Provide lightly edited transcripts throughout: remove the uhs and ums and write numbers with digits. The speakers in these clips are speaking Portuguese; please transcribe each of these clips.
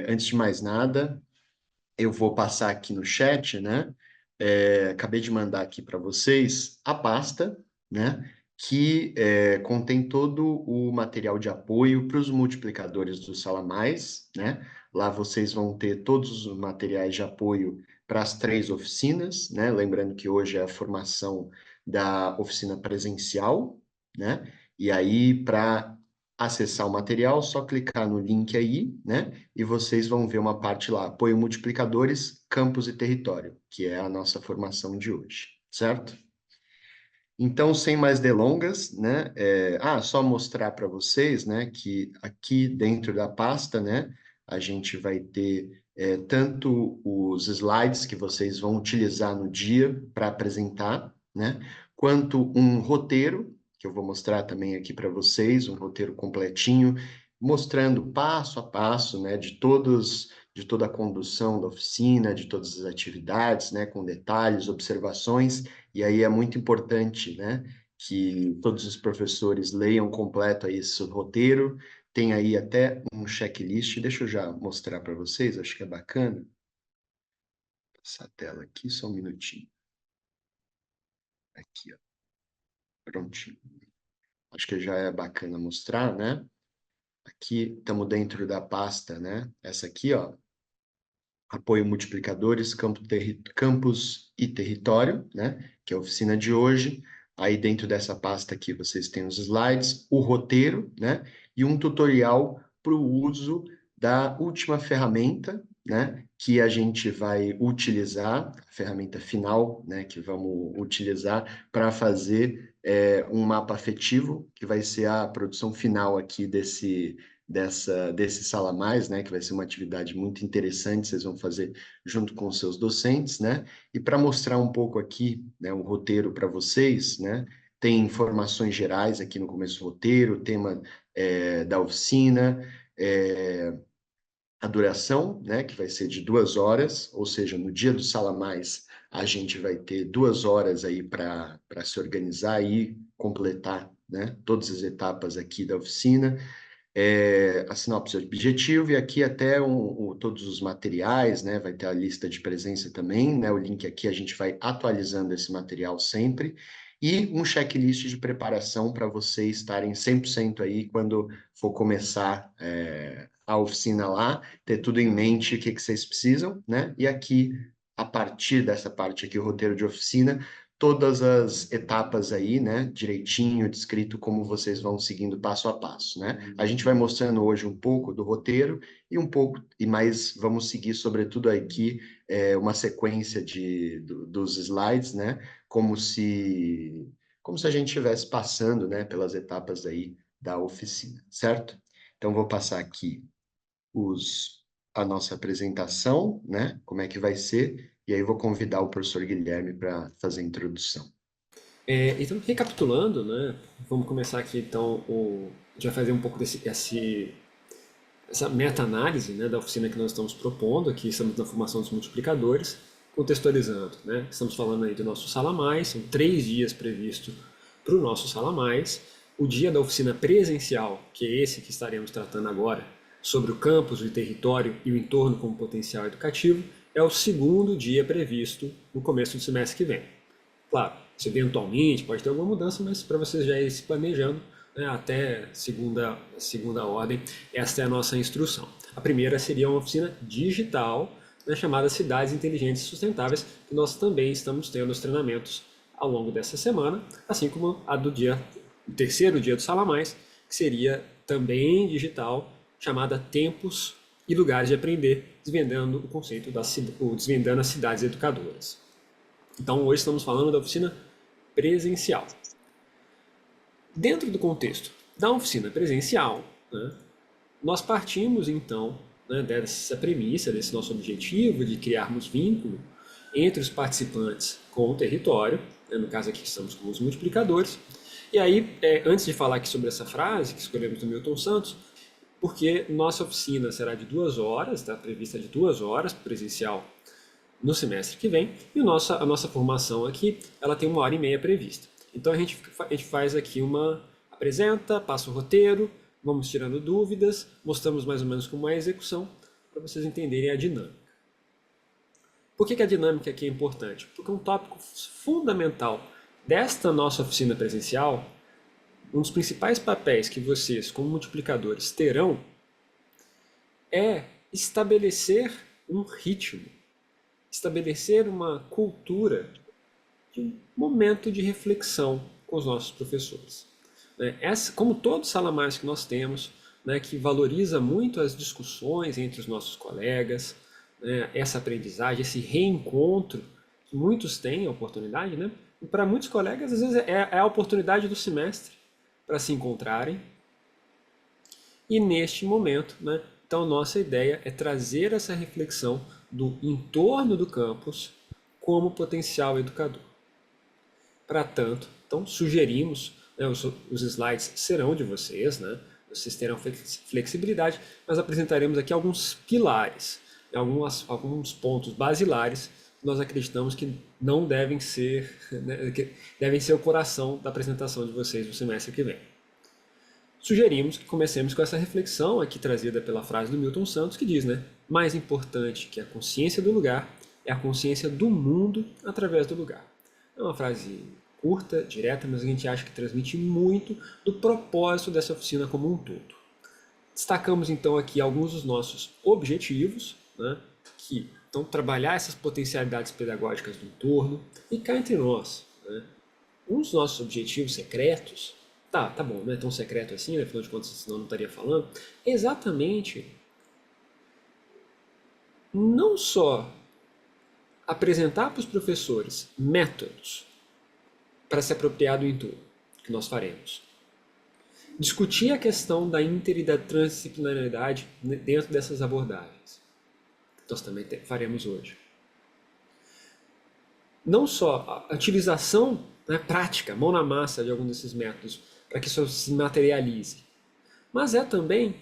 Antes de mais nada, eu vou passar aqui no chat, né? Acabei de mandar aqui para vocês a pasta, né? Que contém todo o material de apoio para os multiplicadores do Sala Mais, né? Lá vocês vão ter todos os materiais de apoio para as 3 oficinas, né? Lembrando que hoje é a formação da oficina presencial, né? E aí, para acessar o material, só clicar no link aí, né? E vocês vão ver uma parte lá, apoio multiplicadores, campus e território, que é a nossa formação de hoje, certo? Então, sem mais delongas, né? Só mostrar para vocês, né, que aqui dentro da pasta, né, a gente vai ter tanto os slides que vocês vão utilizar no dia para apresentar, né, quanto um roteiro, que eu vou mostrar também aqui para vocês, um roteiro completinho, mostrando passo a passo, né, de toda a condução da oficina, de todas as atividades, né, com detalhes, observações. E aí é muito importante, né, que todos os professores leiam completo aí esse roteiro. Tem aí até um checklist. Deixa eu já mostrar para vocês, acho que é bacana. Essa tela aqui, só um minutinho. Aqui, ó. Prontinho. Acho que já é bacana mostrar, né? Aqui estamos dentro da pasta, né? Essa aqui, ó. Apoio multiplicadores, campus e território, né? Que é a oficina de hoje. Aí dentro dessa pasta aqui vocês têm os slides, o roteiro, né? E um tutorial para o uso da última ferramenta, né? Que a gente vai utilizar, a ferramenta final, né? Que vamos utilizar para fazer um mapa afetivo, que vai ser a produção final aqui desse Sala Mais, né, que vai ser uma atividade muito interessante, vocês vão fazer junto com os seus docentes, né, e para mostrar um pouco aqui, né, o roteiro para vocês, né, tem informações gerais aqui no começo do roteiro, o tema da oficina, a duração, né, que vai ser de 2 horas, ou seja, no dia do Sala Mais, a gente vai ter 2 horas aí para se organizar e completar, né, todas as etapas aqui da oficina. A sinopse objetivo e aqui até todos os materiais, né? Vai ter a lista de presença também, né? O link aqui a gente vai atualizando esse material sempre e um checklist de preparação para vocês estarem 100% aí quando for começar a oficina lá, ter tudo em mente o que vocês precisam, né? E aqui, a partir dessa parte aqui, o roteiro de oficina, todas as etapas aí, né, direitinho, descrito como vocês vão seguindo passo a passo, né? A gente vai mostrando hoje um pouco do roteiro e um pouco, e mais vamos seguir sobretudo aqui uma sequência dos slides, né? Como se a gente estivesse passando, né, pelas etapas aí da oficina, certo? Então vou passar aqui a nossa apresentação, né? Como é que vai ser, e aí vou convidar o professor Guilherme para fazer a introdução. Então, recapitulando, né, vamos começar aqui então, a gente vai fazer um pouco essa meta-análise, né, da oficina que nós estamos propondo, aqui estamos na formação dos multiplicadores, contextualizando, né, estamos falando aí do nosso Sala Mais, são 3 dias previstos para o nosso Sala Mais, o dia da oficina presencial, que é esse que estaremos tratando agora, sobre o campus, o território e o entorno como potencial educativo, é o segundo dia previsto no começo do semestre que vem. Claro, se eventualmente pode ter alguma mudança, mas para vocês já irem se planejando, né, até segunda ordem, esta é a nossa instrução. A primeira seria uma oficina digital, né, chamada Cidades Inteligentes e Sustentáveis, que nós também estamos tendo os treinamentos ao longo dessa semana, assim como a o terceiro dia do Sala Mais, que seria também digital, chamada Tempos e Lugares de Aprender, desvendando o conceito desvendando as cidades educadoras. Então, hoje estamos falando da oficina presencial. Dentro do contexto da oficina presencial, né, nós partimos então, né, dessa premissa, desse nosso objetivo de criarmos vínculo entre os participantes com o território, né, no caso aqui estamos com os multiplicadores. E aí, antes de falar aqui sobre essa frase que escolhemos do Milton Santos, porque nossa oficina será de 2 horas, está prevista de 2 horas presencial no semestre que vem, e a nossa formação aqui, ela tem 1 hora e meia prevista. Então a gente faz aqui apresenta, passa o roteiro, vamos tirando dúvidas, mostramos mais ou menos como é a execução, para vocês entenderem a dinâmica. Por que a dinâmica aqui é importante? Porque um tópico fundamental desta nossa oficina presencial, um dos principais papéis que vocês, como multiplicadores, terão é estabelecer um ritmo, estabelecer uma cultura de um momento de reflexão com os nossos professores. Como todo sala mais que nós temos, que valoriza muito as discussões entre os nossos colegas, essa aprendizagem, esse reencontro, que muitos têm a oportunidade, e para muitos colegas, às vezes, é a oportunidade do semestre para se encontrarem. E neste momento, então, nossa ideia é trazer essa reflexão do entorno do campus como potencial educador. Para tanto, então, sugerimos, os slides serão de vocês, vocês terão flexibilidade, mas apresentaremos aqui alguns pilares, alguns pontos basilares que nós acreditamos que não devem ser, que devem ser o coração da apresentação de vocês no semestre que vem. Sugerimos que comecemos com essa reflexão aqui trazida pela frase do Milton Santos, que diz, mais importante que a consciência do lugar é a consciência do mundo através do lugar. É uma frase curta, direta, mas a gente acha que transmite muito do propósito dessa oficina como um todo. Destacamos então aqui alguns dos nossos objetivos, que então trabalhar essas potencialidades pedagógicas do entorno, e cá entre nós, um dos nossos objetivos secretos, tá bom, não é tão secreto assim, afinal de contas, senão não estaria falando, exatamente não só apresentar para os professores métodos para se apropriar do entorno, que nós faremos. Discutir a questão da inter e da transdisciplinaridade dentro dessas abordagens, que nós também faremos hoje. Não só a utilização prática, mão na massa de algum desses métodos, para que isso se materialize, mas é também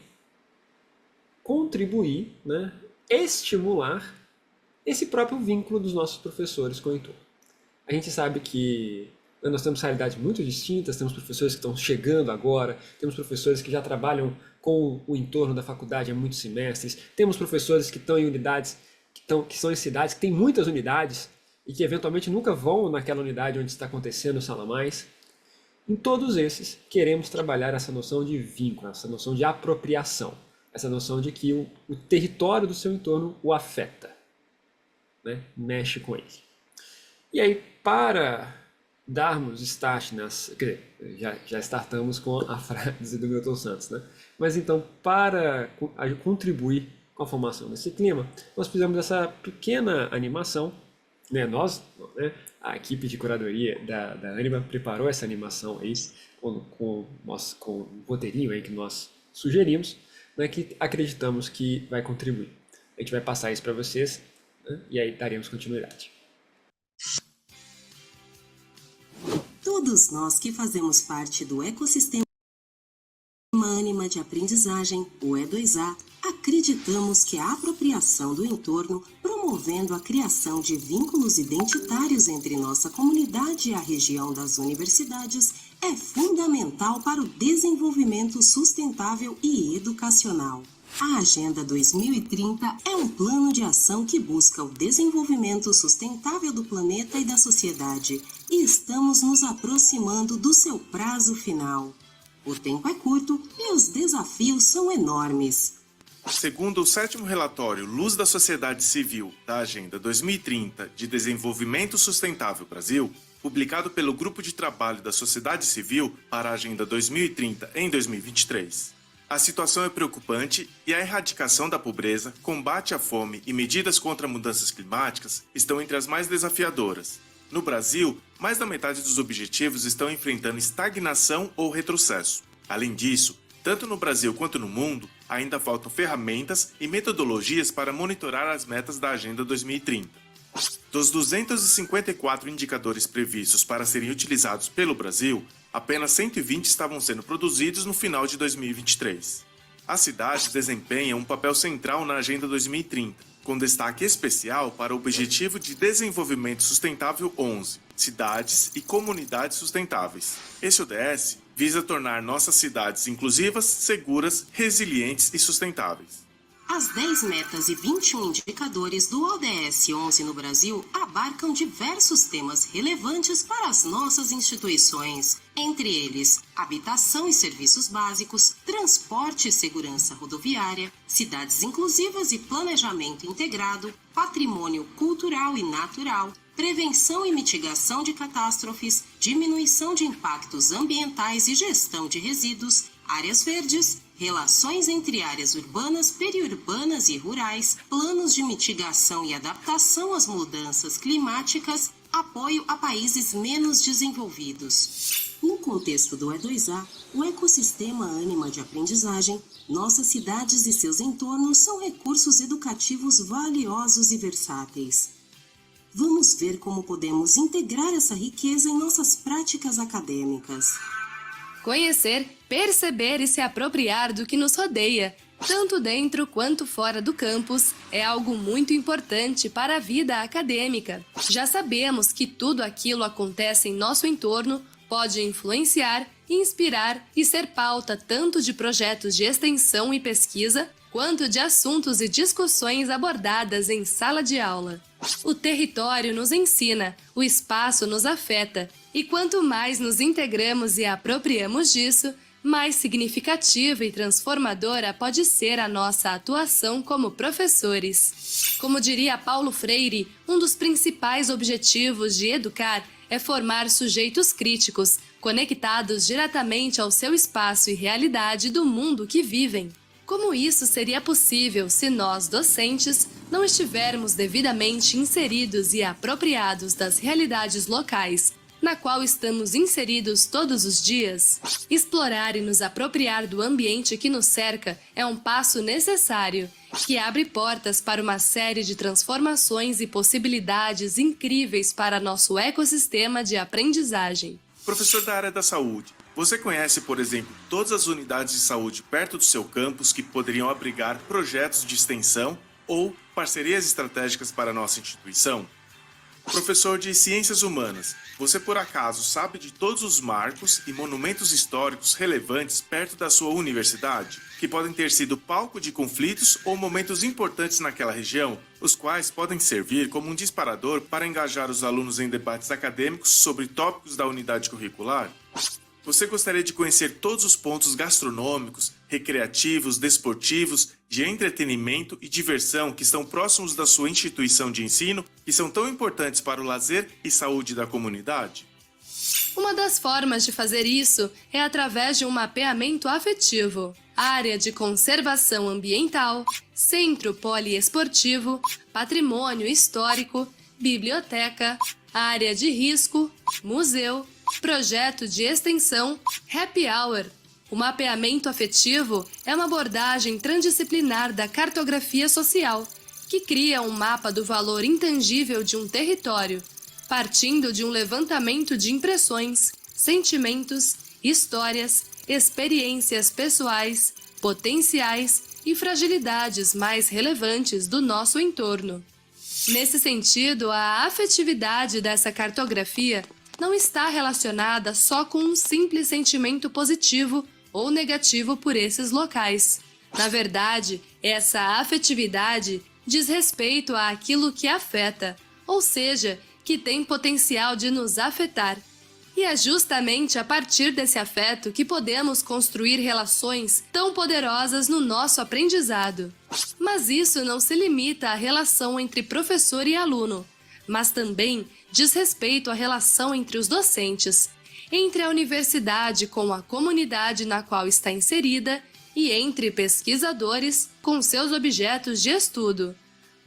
contribuir, estimular esse próprio vínculo dos nossos professores com o entorno. A gente sabe que nós temos realidades muito distintas, temos professores que estão chegando agora, temos professores que já trabalham com o entorno da faculdade há muitos semestres, temos professores que estão em unidades, que são em cidades que têm muitas unidades e que eventualmente nunca vão naquela unidade onde está acontecendo o Sala Mais. Em todos esses, queremos trabalhar essa noção de vínculo, essa noção de apropriação, essa noção de que o território do seu entorno o afeta, mexe com ele. E aí, para darmos start quer dizer, já startamos com a frase do Milton Santos, Mas então, para contribuir com a formação desse clima, nós fizemos essa pequena animação, a equipe de curadoria da Anima preparou essa animação aí com o roteirinho aí que nós sugerimos, que acreditamos que vai contribuir. A gente vai passar isso para vocês, e aí daremos continuidade. Todos nós que fazemos parte do ecossistema Anima de aprendizagem, o E2A, acreditamos que a apropriação do entorno, promovendo a criação de vínculos identitários entre nossa comunidade e a região das universidades, é fundamental para o desenvolvimento sustentável e educacional. A Agenda 2030 é um plano de ação que busca o desenvolvimento sustentável do planeta e da sociedade, e estamos nos aproximando do seu prazo final. O tempo é curto e os desafios são enormes. Segundo o 7º relatório Luz da Sociedade Civil da Agenda 2030 de Desenvolvimento Sustentável Brasil, publicado pelo Grupo de Trabalho da Sociedade Civil para a Agenda 2030 em 2023, a situação é preocupante e a erradicação da pobreza, combate à fome e medidas contra mudanças climáticas estão entre as mais desafiadoras. No Brasil, mais da metade dos objetivos estão enfrentando estagnação ou retrocesso. Além disso, tanto no Brasil quanto no mundo, ainda faltam ferramentas e metodologias para monitorar as metas da Agenda 2030. Dos 254 indicadores previstos para serem utilizados pelo Brasil, apenas 120 estavam sendo produzidos no final de 2023. As cidades desempenham um papel central na Agenda 2030, com destaque especial para o Objetivo de Desenvolvimento Sustentável 11, Cidades e Comunidades Sustentáveis. Esse ODS visa tornar nossas cidades inclusivas, seguras, resilientes e sustentáveis. As 10 metas e 21 indicadores do ODS 11 no Brasil abarcam diversos temas relevantes para as nossas instituições, entre eles habitação e serviços básicos, transporte e segurança rodoviária, cidades inclusivas e planejamento integrado, patrimônio cultural e natural, prevenção e mitigação de catástrofes, diminuição de impactos ambientais e gestão de resíduos, áreas verdes, relações entre áreas urbanas, periurbanas e rurais, planos de mitigação e adaptação às mudanças climáticas, apoio a países menos desenvolvidos. No contexto do E2A, o ecossistema Ânima de aprendizagem, nossas cidades e seus entornos são recursos educativos valiosos e versáteis. Vamos ver como podemos integrar essa riqueza em nossas práticas acadêmicas. Conhecer, perceber e se apropriar do que nos rodeia, tanto dentro quanto fora do campus, é algo muito importante para a vida acadêmica. Já sabemos que tudo aquilo acontece em nosso entorno, pode influenciar, inspirar e ser pauta tanto de projetos de extensão e pesquisa, quanto de assuntos e discussões abordadas em sala de aula. O território nos ensina, o espaço nos afeta, e quanto mais nos integramos e apropriamos disso, mais significativa e transformadora pode ser a nossa atuação como professores. Como diria Paulo Freire, um dos principais objetivos de educar é formar sujeitos críticos, conectados diretamente ao seu espaço e realidade do mundo que vivem. Como isso seria possível se nós, docentes, não estivermos devidamente inseridos e apropriados das realidades locais, na qual estamos inseridos todos os dias? Explorar e nos apropriar do ambiente que nos cerca é um passo necessário, que abre portas para uma série de transformações e possibilidades incríveis para nosso ecossistema de aprendizagem. Professor da área da saúde, você conhece, por exemplo, todas as unidades de saúde perto do seu campus que poderiam abrigar projetos de extensão ou parcerias estratégicas para a nossa instituição? Professor de Ciências Humanas, você por acaso sabe de todos os marcos e monumentos históricos relevantes perto da sua universidade, que podem ter sido palco de conflitos ou momentos importantes naquela região, os quais podem servir como um disparador para engajar os alunos em debates acadêmicos sobre tópicos da unidade curricular? Você gostaria de conhecer todos os pontos gastronômicos, recreativos, desportivos, de entretenimento e diversão que estão próximos da sua instituição de ensino e são tão importantes para o lazer e saúde da comunidade? Uma das formas de fazer isso é através de um mapeamento afetivo, área de conservação ambiental, centro poliesportivo, patrimônio histórico, biblioteca, área de risco, museu, projeto de extensão, happy hour. O mapeamento afetivo é uma abordagem transdisciplinar da cartografia social, que cria um mapa do valor intangível de um território, partindo de um levantamento de impressões, sentimentos, histórias, experiências pessoais, potenciais e fragilidades mais relevantes do nosso entorno. Nesse sentido, a afetividade dessa cartografia não está relacionada só com um simples sentimento positivo ou negativo por esses locais. Na verdade, essa afetividade diz respeito àquilo que afeta, ou seja, que tem potencial de nos afetar. E é justamente a partir desse afeto que podemos construir relações tão poderosas no nosso aprendizado. Mas isso não se limita à relação entre professor e aluno, mas também diz respeito à relação entre os docentes, entre a universidade com a comunidade na qual está inserida e entre pesquisadores com seus objetos de estudo.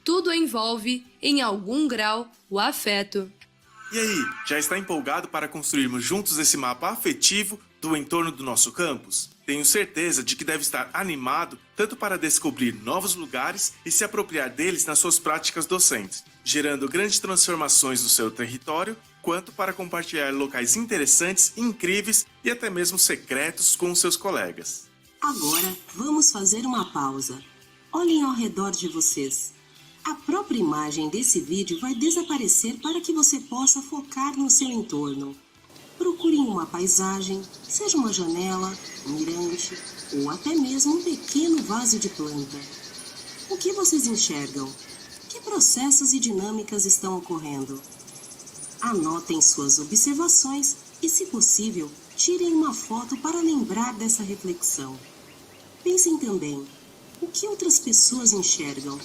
Tudo envolve, em algum grau, o afeto. E aí, já está empolgado para construirmos juntos esse mapa afetivo do entorno do nosso campus? Tenho certeza de que deve estar animado tanto para descobrir novos lugares e se apropriar deles nas suas práticas docentes, gerando grandes transformações no seu território, quanto para compartilhar locais interessantes, incríveis e até mesmo secretos com os seus colegas. Agora, vamos fazer uma pausa. Olhem ao redor de vocês. A própria imagem desse vídeo vai desaparecer para que você possa focar no seu entorno. Procurem uma paisagem, seja uma janela, um mirante ou até mesmo um pequeno vaso de planta. O que vocês enxergam? Que processos e dinâmicas estão ocorrendo? Anotem suas observações e, se possível, tirem uma foto para lembrar dessa reflexão. Pensem também, o que outras pessoas enxergam?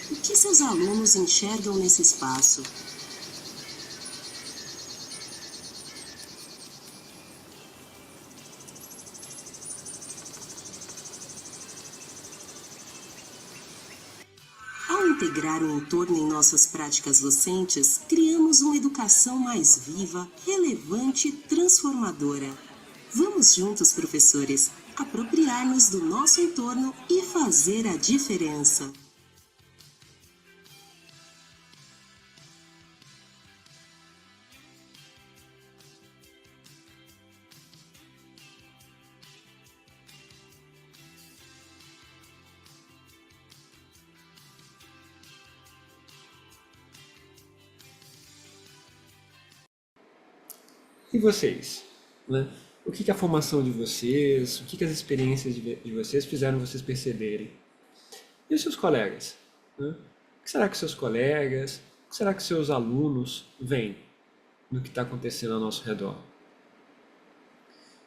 O que seus alunos enxergam nesse espaço? Ao integrar o entorno em nossas práticas docentes, criamos uma educação mais viva, relevante e transformadora. Vamos juntos, professores, apropriar-nos do nosso entorno e fazer a diferença. E vocês? Né? O que a formação de vocês, o que as experiências de vocês fizeram vocês perceberem? E os seus colegas? Né? O que será que seus colegas, o que será que seus alunos veem no que está acontecendo ao nosso redor?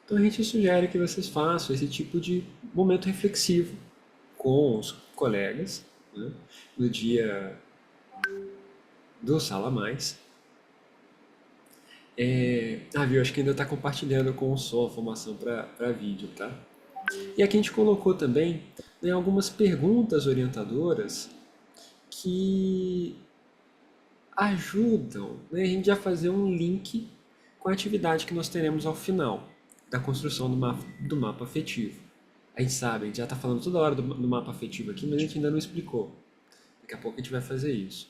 Então a gente sugere que vocês façam esse tipo de momento reflexivo com os colegas, né? No dia do Sala Mais. Viu? Acho que ainda está compartilhando com o som a formação para vídeo, tá? E aqui a gente colocou também, né, algumas perguntas orientadoras que ajudam, né, a gente a fazer um link com a atividade que nós teremos ao final da construção do mapa afetivo. A gente sabe, a gente já está falando toda hora do mapa afetivo aqui, mas a gente ainda não explicou. Daqui a pouco a gente vai fazer isso.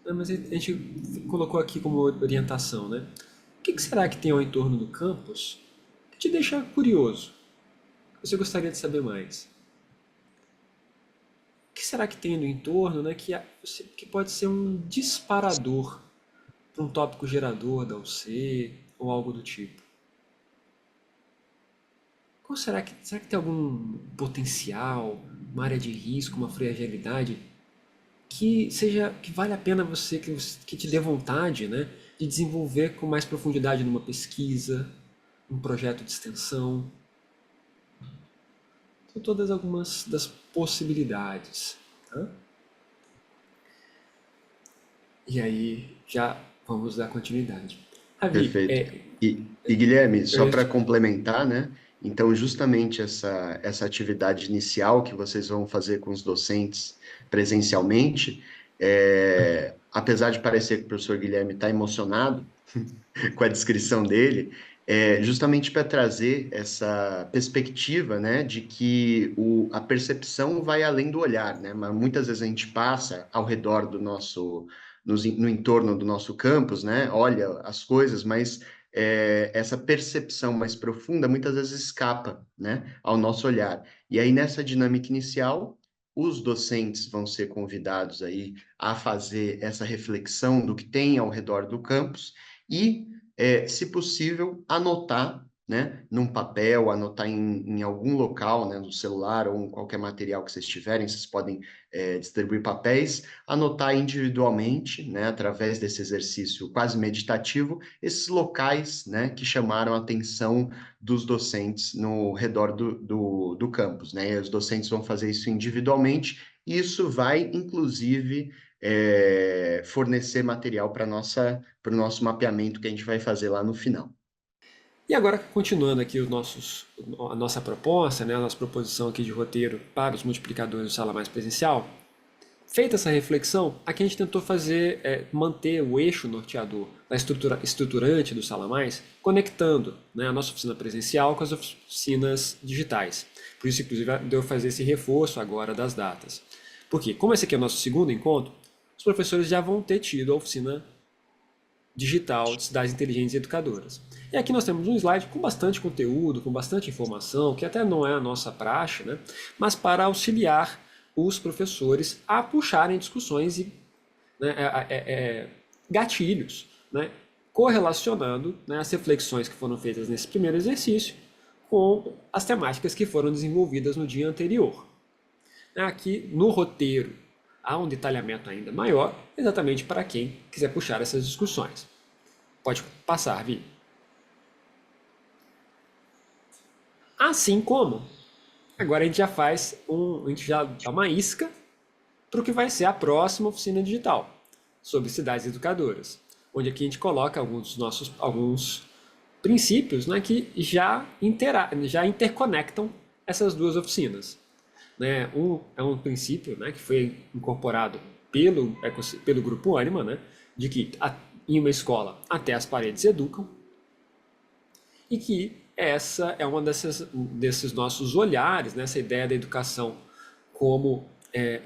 Mas a gente colocou aqui como orientação, né? O que será que tem ao entorno do campus que te deixa curioso? Que você gostaria de saber mais? O que será que tem no entorno, né, que pode ser um disparador para um tópico gerador da UC ou algo do tipo? Qual será que tem algum potencial, uma área de risco, uma fragilidade que vale a pena que te dê vontade, né, de desenvolver com mais profundidade numa pesquisa, um projeto de extensão? São todas algumas das possibilidades. Tá? E aí já vamos dar continuidade. Ravi, Perfeito. E Guilherme, só para complementar, né? Então, justamente essa atividade inicial que vocês vão fazer com os docentes presencialmente, apesar de parecer que o professor Guilherme está emocionado com a descrição dele, justamente para trazer essa perspectiva, né, de que a percepção vai além do olhar, né? Mas muitas vezes a gente passa ao redor do no entorno do nosso campus, né? Olha as coisas, mas essa percepção mais profunda muitas vezes escapa, né, ao nosso olhar. E aí, nessa dinâmica inicial, os docentes vão ser convidados aí a fazer essa reflexão do que tem ao redor do campus e, se possível, anotar, né, num papel, anotar em algum local, né, no celular ou em qualquer material que vocês tiverem, vocês podem distribuir papéis, anotar individualmente, né, através desse exercício quase meditativo, esses locais, né, que chamaram a atenção dos docentes no redor do campus, né? E os docentes vão fazer isso individualmente, e isso vai, inclusive, fornecer material para o nosso mapeamento que a gente vai fazer lá no final. E agora, continuando aqui a nossa proposta, né, a nossa proposição aqui de roteiro para os multiplicadores do Sala Mais presencial, feita essa reflexão, aqui a gente tentou manter o eixo norteador da estrutura estruturante do Sala Mais, conectando, né, a nossa oficina presencial com as oficinas digitais. Por isso, inclusive, deu fazer esse reforço agora das datas. Porque, como esse aqui é o nosso segundo encontro, os professores já vão ter tido a oficina digital de cidades inteligentes e educadoras. E aqui nós temos um slide com bastante conteúdo, com bastante informação, que até não é a nossa praxe, né? Mas para auxiliar os professores a puxarem discussões e, né, gatilhos, né, correlacionando, né, as reflexões que foram feitas nesse primeiro exercício com as temáticas que foram desenvolvidas no dia anterior. Aqui no roteiro há um detalhamento ainda maior, exatamente para quem quiser puxar essas discussões. Pode passar, Vi. Assim como, agora a gente já a gente já dá uma isca para o que vai ser a próxima oficina digital, sobre cidades educadoras, onde aqui a gente coloca alguns princípios, né, que já interconectam essas duas oficinas. Né? É um princípio, né, que foi incorporado pelo Grupo Ânima, né, de que em uma escola até as paredes educam, e que essa é uma desses nossos olhares, né, essa ideia da educação como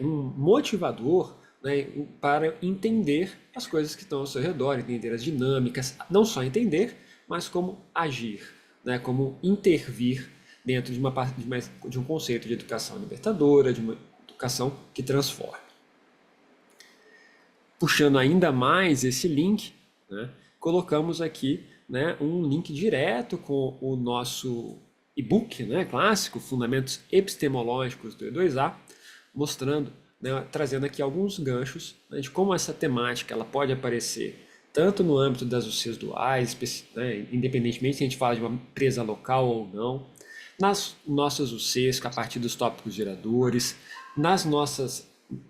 um motivador, né, para entender as coisas que estão ao seu redor, entender as dinâmicas, não só entender, mas como agir, né, como intervir dentro de um conceito de educação libertadora, de uma educação que transforma. Puxando ainda mais esse link, né, colocamos aqui, né, um link direto com o nosso e-book, né, clássico, Fundamentos Epistemológicos do E2A, mostrando, né, trazendo aqui alguns ganchos, né, de como essa temática ela pode aparecer tanto no âmbito das UCs duais, né, independentemente se a gente fala de uma empresa local ou não, nas nossas UCs, a partir dos tópicos geradores, nos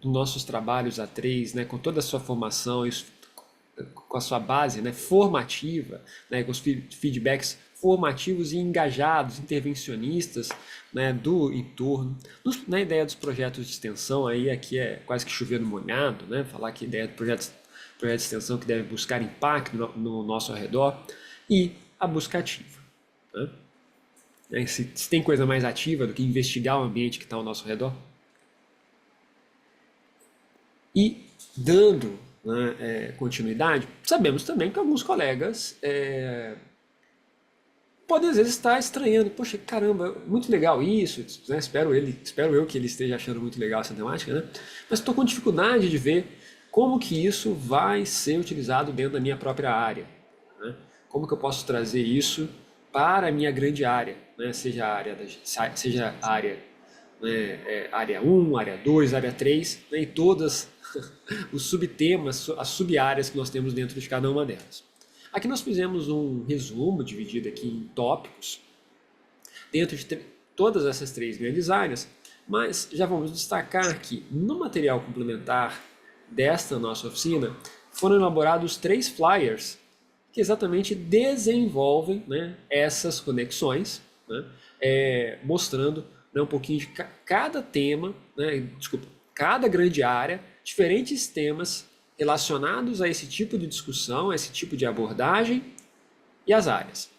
nossos trabalhos A3, né, com toda a sua formação, com a sua base, né, formativa, né, com os feedbacks formativos e engajados, intervencionistas, né, do entorno. Na ideia dos projetos de extensão, aí aqui é quase que chover no molhado, né, falar que a ideia do projeto de extensão que deve buscar impacto no nosso redor, e a busca ativa. Né? Se tem coisa mais ativa do que investigar o ambiente que está ao nosso redor. E dando, né, continuidade, sabemos também que alguns colegas podem às vezes estar estranhando, poxa, caramba, muito legal isso, né? Espero eu que ele esteja achando muito legal essa temática, né? Mas estou com dificuldade de ver como que isso vai ser utilizado dentro da minha própria área, né? Como que eu posso trazer isso para a minha grande área, né? Seja a área, né, área 1, área 2, área 3, né, e todas os subtemas, as sub-áreas que nós temos dentro de cada uma delas. Aqui nós fizemos um resumo dividido aqui em tópicos, dentro de todas essas 3 grandes áreas, mas já vamos destacar que no material complementar desta nossa oficina foram elaborados 3 flyers que exatamente desenvolvem, né, essas conexões, né, mostrando, né, um pouquinho de cada tema, né, cada grande área, diferentes temas relacionados a esse tipo de discussão, a esse tipo de abordagem e as áreas.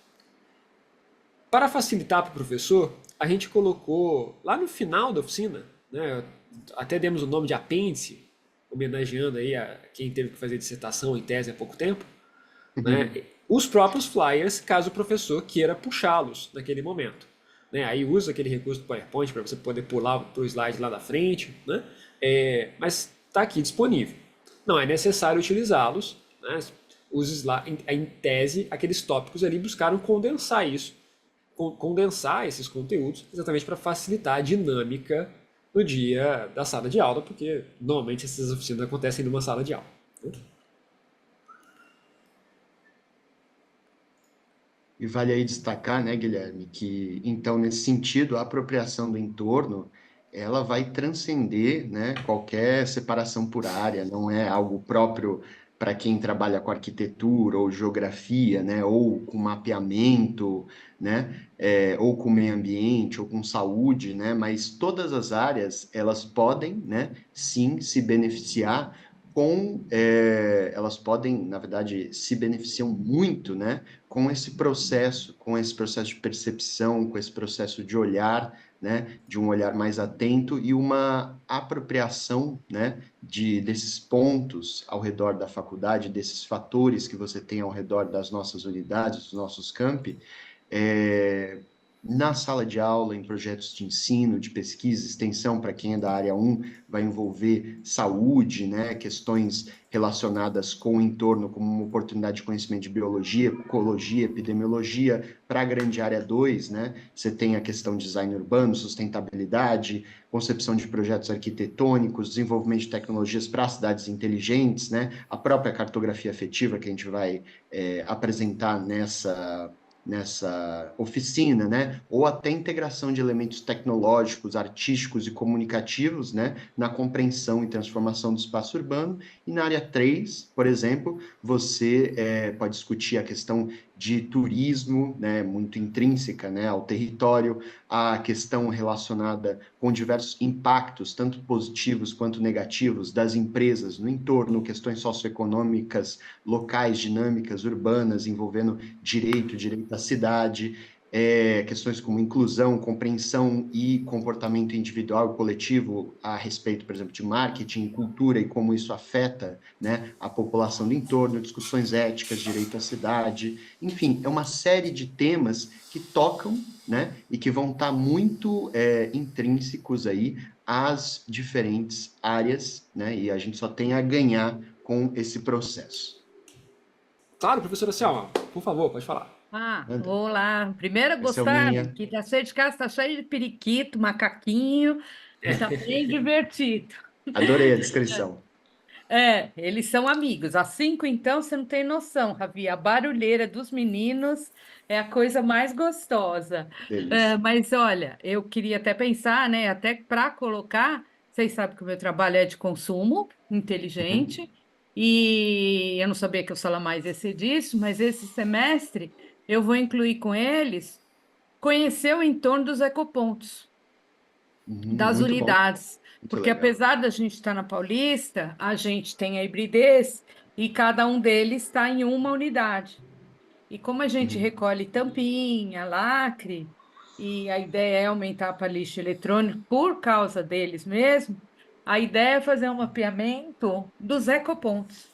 Para facilitar para o professor, a gente colocou lá no final da oficina, né, até demos o nome de apêndice, homenageando aí a quem teve que fazer dissertação em tese há pouco tempo, né, os próprios flyers, caso o professor queira puxá-los naquele momento. Né, aí usa aquele recurso do PowerPoint para você poder pular para o slide lá da frente, né, mas está aqui disponível. Não é necessário utilizá-los, né? Em tese, aqueles tópicos ali buscaram condensar esses conteúdos, exatamente para facilitar a dinâmica no dia da sala de aula, porque normalmente essas oficinas acontecem numa sala de aula. Né? E vale aí destacar, né, Guilherme, que então nesse sentido a apropriação do entorno ela vai transcender, né, qualquer separação por área, não é algo próprio para quem trabalha com arquitetura ou geografia, né, ou com mapeamento, né, ou com meio ambiente, ou com saúde, né, mas todas as áreas elas podem, né, sim, se beneficiar elas podem, na verdade, se beneficiam muito, né, com esse processo de percepção, com esse processo de olhar, né, de um olhar mais atento e uma apropriação, né, desses pontos ao redor da faculdade, desses fatores que você tem ao redor das nossas unidades, dos nossos campi, na sala de aula, em projetos de ensino, de pesquisa, extensão, para quem é da área 1, vai envolver saúde, né, questões relacionadas com o entorno, como uma oportunidade de conhecimento de biologia, ecologia, epidemiologia. Para a grande área 2, né, você tem a questão de design urbano, sustentabilidade, concepção de projetos arquitetônicos, desenvolvimento de tecnologias para cidades inteligentes, né, a própria cartografia afetiva que a gente vai apresentar nessa oficina, né? Ou até integração de elementos tecnológicos, artísticos e comunicativos, né? Na compreensão e transformação do espaço urbano. E na área 3, por exemplo, você pode discutir a questão de turismo, né? Muito intrínseca, né? Ao território, a questão relacionada com diversos impactos, tanto positivos quanto negativos, das empresas no entorno, questões socioeconômicas, locais, dinâmicas, urbanas, envolvendo direito à cidade, questões como inclusão, compreensão e comportamento individual e coletivo a respeito, por exemplo, de marketing, cultura e como isso afeta, né, a população do entorno, discussões éticas, direito à cidade, enfim, é uma série de temas que tocam, né, e que vão estar muito intrínsecos aí às diferentes áreas, né, e a gente só tem a ganhar com esse processo. Claro, professora Selma, por favor, pode falar. Anda. Olá. Primeiro, Essa é o gostaram minha. que tá cheio de casa, tá cheio de periquito, macaquinho, e tá bem divertido. Adorei a descrição Eles são amigos. Às 5, então, você não tem noção, Ravi. A barulheira dos meninos é a coisa mais gostosa. deles. Mas olha, eu queria até pensar, né? Até para colocar, vocês sabem que o meu trabalho é de consumo Uhum. inteligente, e eu não sabia que o Salamais ia ser disso, mas esse semestre eu vou incluir com eles conhecer o entorno dos ecopontos das Muito bom, unidades, muito porque legal. apesar da gente estar na Paulista, a gente tem a hibridez e cada um deles está em uma unidade. E como a gente Uhum. recolhe tampinha, lacre, e a ideia é aumentar para lixo eletrônico por causa deles mesmo, a ideia é fazer um mapeamento dos ecopontos,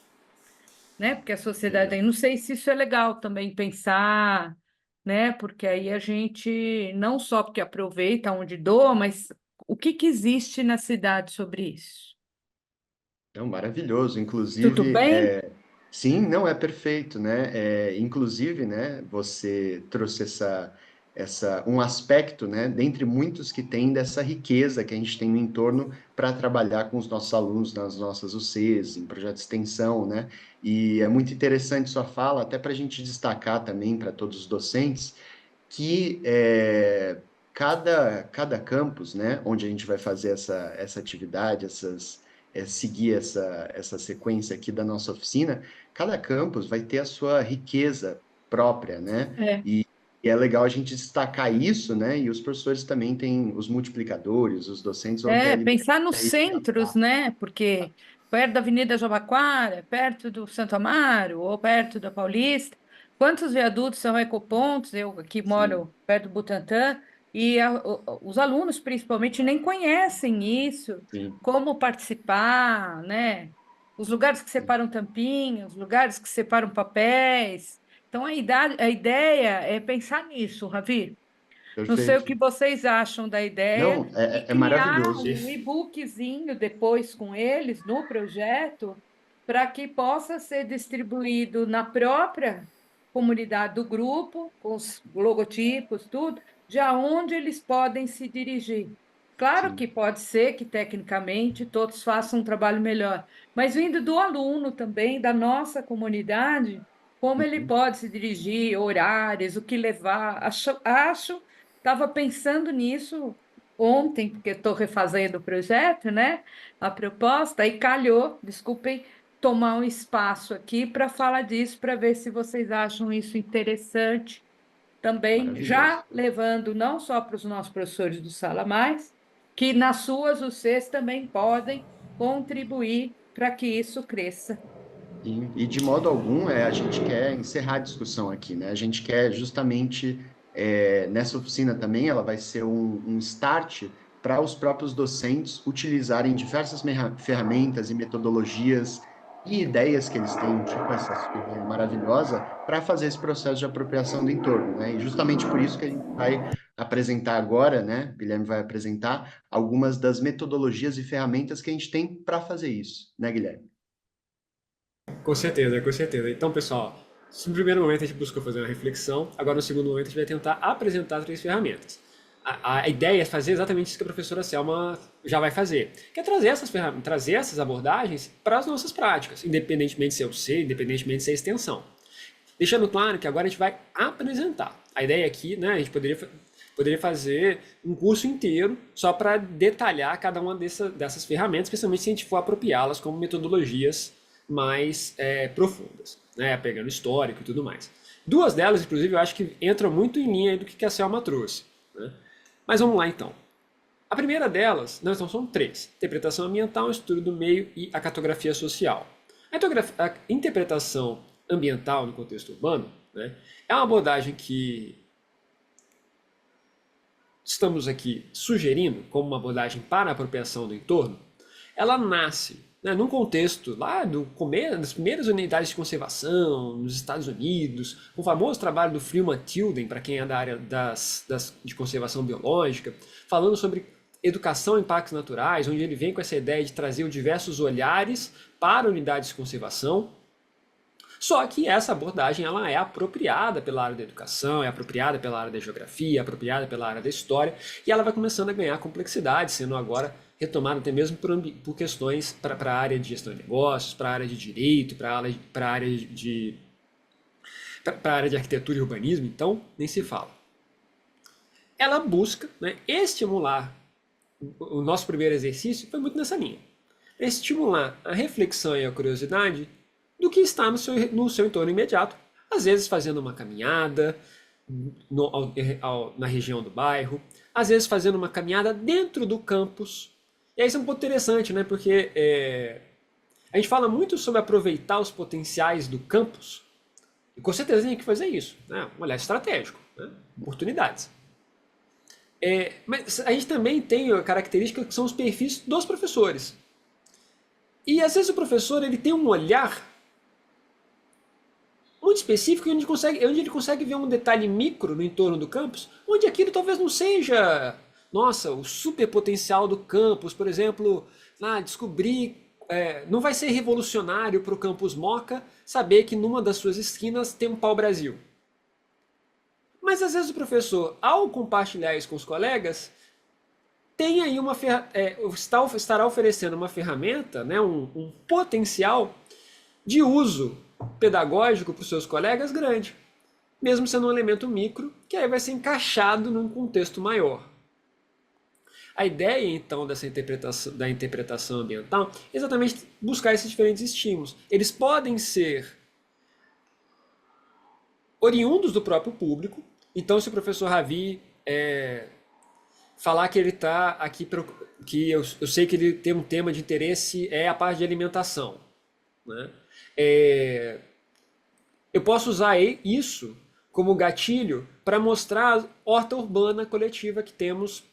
né? Porque a sociedade, Legal. aí não sei se isso é legal também pensar, né? Porque aí a gente não só porque aproveita onde doa, mas o que que existe na cidade sobre isso? Então, maravilhoso. Tudo Inclusive, bem? sim, não é perfeito, né? Inclusive, né, você trouxe um aspecto, né, dentre muitos que tem dessa riqueza que a gente tem no entorno para trabalhar com os nossos alunos nas nossas UCs, em projeto de extensão, né? E é muito interessante sua fala, até para a gente destacar também para todos os docentes, que cada campus, né, onde a gente vai fazer essa atividade, seguir essa sequência aqui da nossa oficina, cada campus vai ter a sua riqueza própria, né? É. E é legal a gente destacar isso, né? E os professores também têm os multiplicadores, os docentes vão ter a Pensar nos liberdade de centros, né? Porque perto da Avenida Jabaquara, perto do Santo Amaro ou perto da Paulista, quantos viadutos são ecopontos? Eu aqui sim, moro perto do Butantã e os alunos principalmente nem conhecem isso, sim, como participar, né? Os lugares que sim, separam tampinhas, os lugares que separam papéis. Então a ideia é pensar nisso, Ravi. Não sei o perfeito. que vocês acham da ideia Não, e é criar maravilhoso. um e-bookzinho depois com eles no projeto para que possa ser distribuído na própria comunidade do grupo, com os logotipos, tudo, de aonde eles podem se dirigir. Claro Sim. que pode ser que tecnicamente todos façam um trabalho melhor, mas vindo do aluno também, da nossa comunidade, como ele Uhum. pode se dirigir, horários, o que levar. Acho estava pensando nisso ontem, porque estou refazendo o projeto, né? A proposta, e calhou, desculpem, tomar um espaço aqui para falar disso, para ver se vocês acham isso interessante também, Maravilhoso. já levando não só para os nossos professores do Sala Mais, que nas suas UCs também podem contribuir para que isso cresça. E de modo algum, a gente quer encerrar a discussão aqui, né? A gente quer justamente, nessa oficina também, ela vai ser um start para os próprios docentes utilizarem diversas ferramentas e metodologias e ideias que eles têm, tipo essa super maravilhosa, para fazer esse processo de apropriação do entorno, né? E justamente por isso que a gente vai apresentar agora, né? Guilherme vai apresentar algumas das metodologias e ferramentas que a gente tem para fazer isso, né, Guilherme? Com certeza, com certeza. Então, pessoal, no primeiro momento a gente buscou fazer uma reflexão, agora no segundo momento a gente vai tentar apresentar três ferramentas. A ideia é fazer exatamente isso que a professora Selma já vai fazer, que é trazer essas ferramentas, trazer essas abordagens para as nossas práticas, independentemente se é o C, independentemente se é extensão. Deixando claro que agora a gente vai apresentar. A ideia aqui, né, a gente poderia fazer um curso inteiro só para detalhar cada uma dessas ferramentas, especialmente se a gente for apropriá-las como metodologias mais profundas, né, pegando histórico e tudo mais. Duas delas, inclusive, eu acho que entram muito em linha do que a Selma trouxe, né? Mas vamos lá então. A primeira delas, não, então são três: interpretação ambiental, estudo do meio e a cartografia social. A interpretação ambiental no contexto urbano, né, é uma abordagem que estamos aqui sugerindo como uma abordagem para a apropriação do entorno. Ela nasce, né, num contexto lá das primeiras unidades de conservação nos Estados Unidos, o famoso trabalho do Freeman Tilden, para quem é da área de conservação biológica, falando sobre educação em parques naturais, onde ele vem com essa ideia de trazer diversos olhares para unidades de conservação. Só que essa abordagem ela é apropriada pela área da educação, é apropriada pela área da geografia, é apropriada pela área da história, e ela vai começando a ganhar complexidade, sendo agora retomada até mesmo por questões para a área de gestão de negócios, para a área de direito, para a área de arquitetura e urbanismo, então nem se fala. Ela busca, né, estimular, o nosso primeiro exercício foi muito nessa linha, estimular a reflexão e a curiosidade do que está no seu entorno imediato, às vezes fazendo uma caminhada na região do bairro, às vezes fazendo uma caminhada dentro do campus. E aí isso é um ponto interessante, né? Porque a gente fala muito sobre aproveitar os potenciais do campus, e com certeza tem que fazer isso, né? Um olhar estratégico, né? Oportunidades. Mas a gente também tem a característica que são os perfis dos professores. E às vezes o professor ele tem um olhar muito específico onde ele consegue ver um detalhe micro no entorno do campus, onde aquilo talvez não seja, nossa, o super potencial do campus, por exemplo, descobrir, não vai ser revolucionário para o campus Moca saber que numa das suas esquinas tem um pau-brasil. Mas às vezes o professor, ao compartilhar isso com os colegas, tem aí estará oferecendo uma ferramenta, né, um potencial de uso pedagógico para os seus colegas grande, mesmo sendo um elemento micro, que aí vai ser encaixado num contexto maior. A ideia, então, da interpretação ambiental é exatamente buscar esses diferentes estímulos. Eles podem ser oriundos do próprio público. Então, se o professor Ravi falar que ele está aqui, que eu sei que ele tem um tema de interesse, é a parte de alimentação, né? Eu posso usar isso como gatilho para mostrar a horta urbana coletiva que temos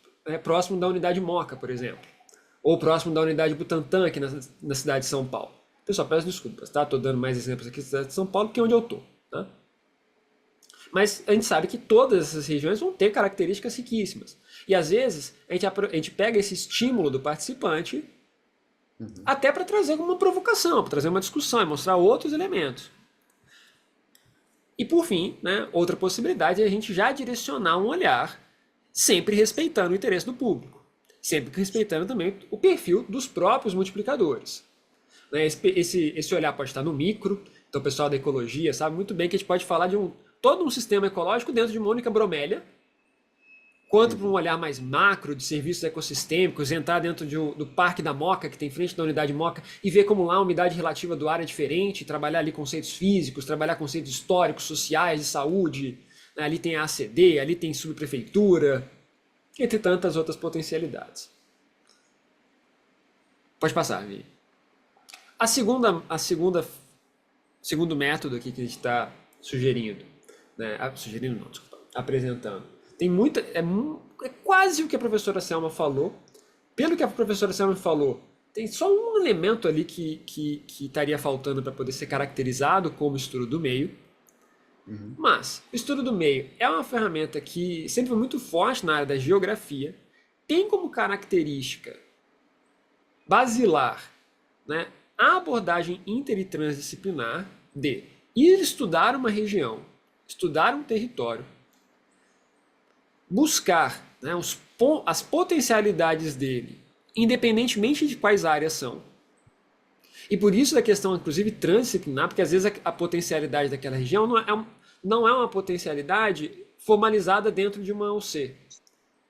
próximo da unidade Moca, por exemplo, ou próximo da unidade Butantã, aqui na cidade de São Paulo. Pessoal, peço desculpas, tá? Estou dando mais exemplos aqui da cidade de São Paulo, que é onde eu estou, tá? Mas a gente sabe que todas essas regiões vão ter características riquíssimas. E às vezes a gente pega esse estímulo do participante até para trazer uma provocação, para trazer uma discussão e mostrar outros elementos. E por fim, né, outra possibilidade é a gente já direcionar um olhar, sempre respeitando o interesse do público, sempre respeitando também o perfil dos próprios multiplicadores. Né, esse olhar pode estar no micro, então o pessoal da ecologia sabe muito bem que a gente pode falar de todo um sistema ecológico dentro de uma única bromélia, quanto para um olhar mais macro de serviços ecossistêmicos, entrar dentro do Parque da Moca, que tem frente da unidade Moca, e ver como lá a umidade relativa do ar é diferente, trabalhar ali conceitos físicos, trabalhar conceitos históricos, sociais, de saúde, né? Ali tem a ACD, ali tem subprefeitura, entre tantas outras potencialidades. Pode passar, Vi. Segundo método aqui que a gente está sugerindo, né? Sugerindo não, desculpa, apresentando. Tem é quase o que a professora Selma falou. Pelo que a professora Selma falou, tem só um elemento ali que estaria faltando para poder ser caracterizado como estudo do meio, mas o estudo do meio é uma ferramenta que sempre foi muito forte na área da geografia, tem como característica basilar, né, a abordagem inter e transdisciplinar de ir estudar uma região, estudar um território, buscar, né, as potencialidades dele, independentemente de quais áreas são. E por isso da questão, inclusive, transdisciplinar, porque às vezes a potencialidade daquela região não é uma potencialidade formalizada dentro de uma UC,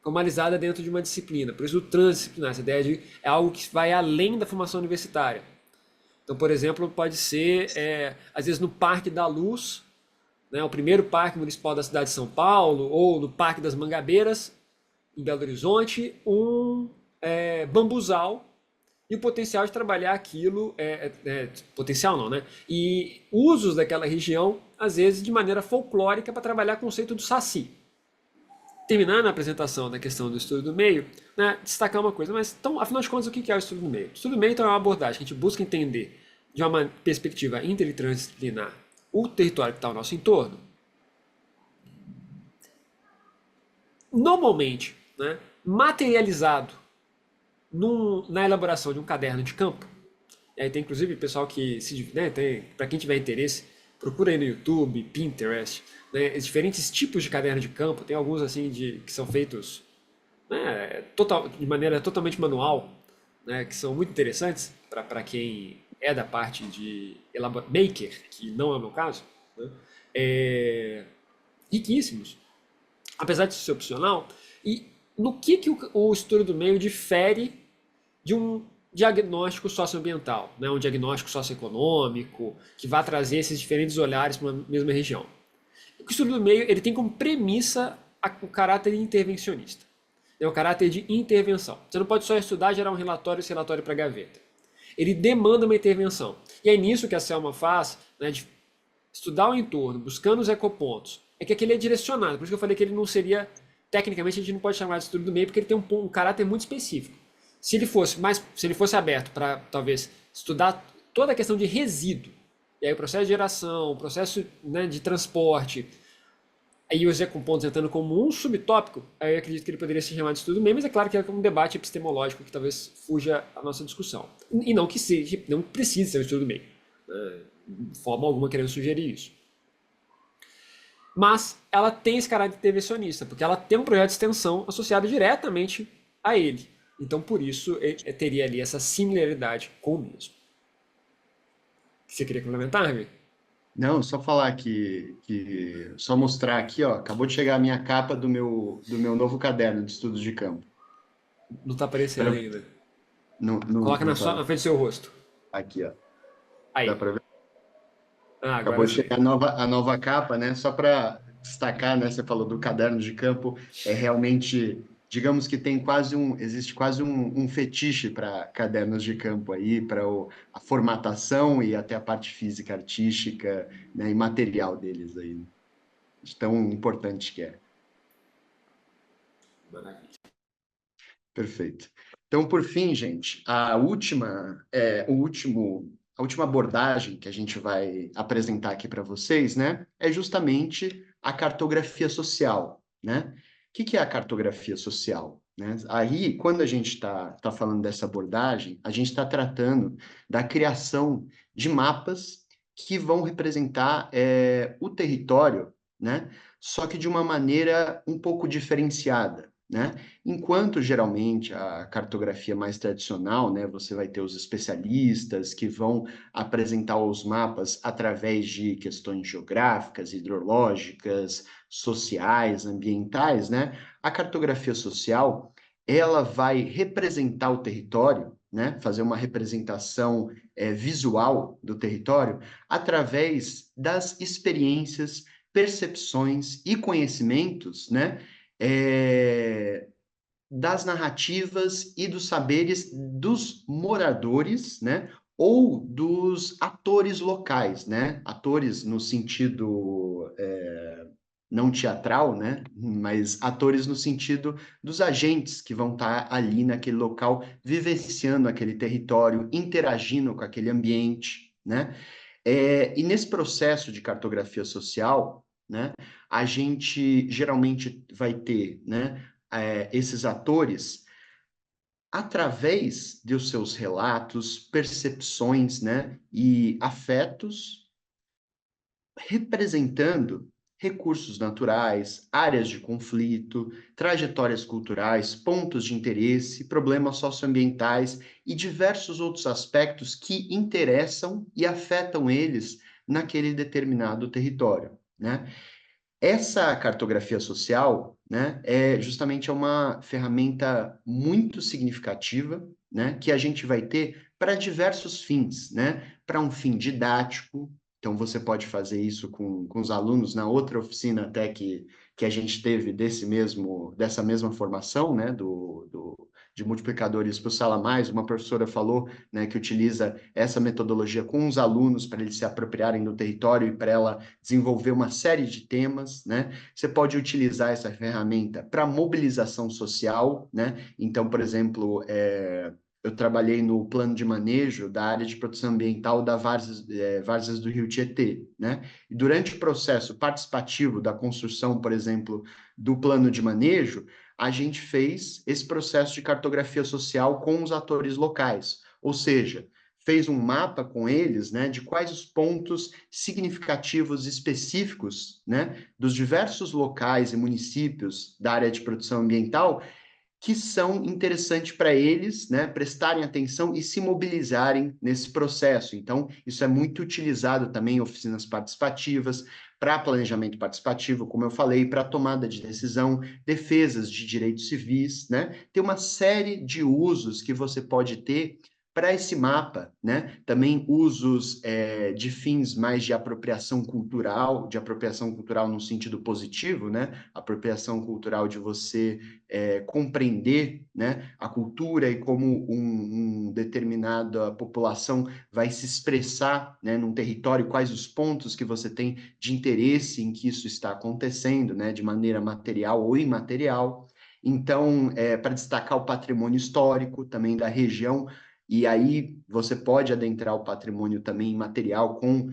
formalizada dentro de uma disciplina. Por isso o transdisciplinar, essa ideia de é algo que vai além da formação universitária. Então, por exemplo, pode ser, às vezes, no Parque da Luz, né, o primeiro parque municipal da cidade de São Paulo, ou no Parque das Mangabeiras, em Belo Horizonte, um bambuzal, e o potencial de trabalhar aquilo, potencial não, né? E usos daquela região, às vezes, de maneira folclórica para trabalhar o conceito do saci. Terminando a apresentação da questão do estudo do meio, né, destacar uma coisa, mas então, afinal de contas, o que é o estudo do meio? O estudo do meio então, é uma abordagem que a gente busca entender de uma perspectiva inter e transdisciplinar o território que está ao nosso entorno. Normalmente, né, materializado na elaboração de um caderno de campo. E aí tem inclusive pessoal que, né, para quem tiver interesse, procura aí no YouTube, Pinterest, né, diferentes tipos de caderno de campo. Tem alguns assim que são feitos, né, de maneira totalmente manual, né, que são muito interessantes para quem é da parte de maker, que não é o meu caso, né, riquíssimos, apesar de ser opcional. E no que o estudo do meio difere de um diagnóstico socioambiental, né? Um diagnóstico socioeconômico, que vai trazer esses diferentes olhares para uma mesma região. O estudo do meio ele tem como premissa o caráter intervencionista, o caráter de intervenção. Você não pode só estudar, gerar um relatório e esse relatório para a gaveta. Ele demanda uma intervenção. E é nisso que a Selma faz, né, de estudar o entorno, buscando os ecopontos, é que aquele é direcionado. Por isso que eu falei que ele não seria, tecnicamente, a gente não pode chamar de estudo do meio, porque ele tem um caráter muito específico. Se ele fosse aberto para, talvez, estudar toda a questão de resíduo, e aí o processo de geração, o processo, né, de transporte, aí os ecopontos entrando como um subtópico, aí eu acredito que ele poderia ser chamado de estudo do meio, mas é claro que é um debate epistemológico que talvez fuja à nossa discussão. E não que seja, não precise ser um estudo do meio, né, de forma alguma querendo sugerir isso. Mas ela tem esse caráter intervencionista, porque ela tem um projeto de extensão associado diretamente a ele. Então, por isso, teria ali essa similaridade com o mesmo. Você queria complementar, Rui? Não, só falar só mostrar aqui, ó, acabou de chegar a minha capa do meu novo caderno de estudos de campo. Não está aparecendo ainda. Coloca Não na tá. frente do seu rosto. Aqui, ó. Aí. Dá para ver? Ah, Acabou agora de sim. chegar a nova capa, né? Só para destacar, né? Você falou do caderno de campo, é realmente, digamos que existe quase um fetiche para cadernos de campo aí, para a formatação e até a parte física, artística, né, e material deles aí. De tão importante que é. Maravilha. Perfeito. Então, por fim, gente, a última abordagem que a gente vai apresentar aqui para vocês, né, é justamente a cartografia social, né? O que é a cartografia social? Né? Aí, quando a gente está falando dessa abordagem, a gente está tratando da criação de mapas que vão representar o território, né? Só que de uma maneira um pouco diferenciada, né? Enquanto geralmente a cartografia mais tradicional, né, você vai ter os especialistas que vão apresentar os mapas através de questões geográficas, hidrológicas, sociais, ambientais, né? A cartografia social, ela vai representar o território, né? Fazer uma representação visual do território através das experiências, percepções e conhecimentos, né? Das narrativas e dos saberes dos moradores, né? Ou dos atores locais, né? Atores no sentido não teatral, né? Mas atores no sentido dos agentes que vão estar ali naquele local, vivenciando aquele território, interagindo com aquele ambiente, né? E nesse processo de cartografia social, né, a gente geralmente vai ter, né, esses atores através dos seus relatos, percepções, né, e afetos, representando recursos naturais, áreas de conflito, trajetórias culturais, pontos de interesse, problemas socioambientais e diversos outros aspectos que interessam e afetam eles naquele determinado território, né? Essa cartografia social, né, justamente uma ferramenta muito significativa, né, que a gente vai ter para diversos fins, né? Para um fim didático, então você pode fazer isso com os alunos na outra oficina até que a gente teve dessa mesma formação, né, de multiplicadores para o Sala Mais, uma professora falou, né, que utiliza essa metodologia com os alunos para eles se apropriarem do território e para ela desenvolver uma série de temas, né? Você pode utilizar essa ferramenta para mobilização social, né? Então, por exemplo, eu trabalhei no plano de manejo da área de proteção ambiental da Várzeas do Rio Tietê, né? E durante o processo participativo da construção, por exemplo, do plano de manejo, a gente fez esse processo de cartografia social com os atores locais, ou seja, fez um mapa com eles, né, de quais os pontos significativos específicos, né, dos diversos locais e municípios da área de proteção ambiental que são interessantes para eles, né, prestarem atenção e se mobilizarem nesse processo. Então, isso é muito utilizado também em oficinas participativas, para planejamento participativo, como eu falei, para tomada de decisão, defesas de direitos civis, né? Tem uma série de usos que você pode ter para esse mapa, né? Também usos de fins mais de apropriação cultural no sentido positivo, né? Apropriação cultural de você compreender, né, a cultura e como uma determinada população vai se expressar, né, num território, quais os pontos que você tem de interesse em que isso está acontecendo, né, de maneira material ou imaterial. Então, para destacar o patrimônio histórico também da região, e aí você pode adentrar o patrimônio também imaterial com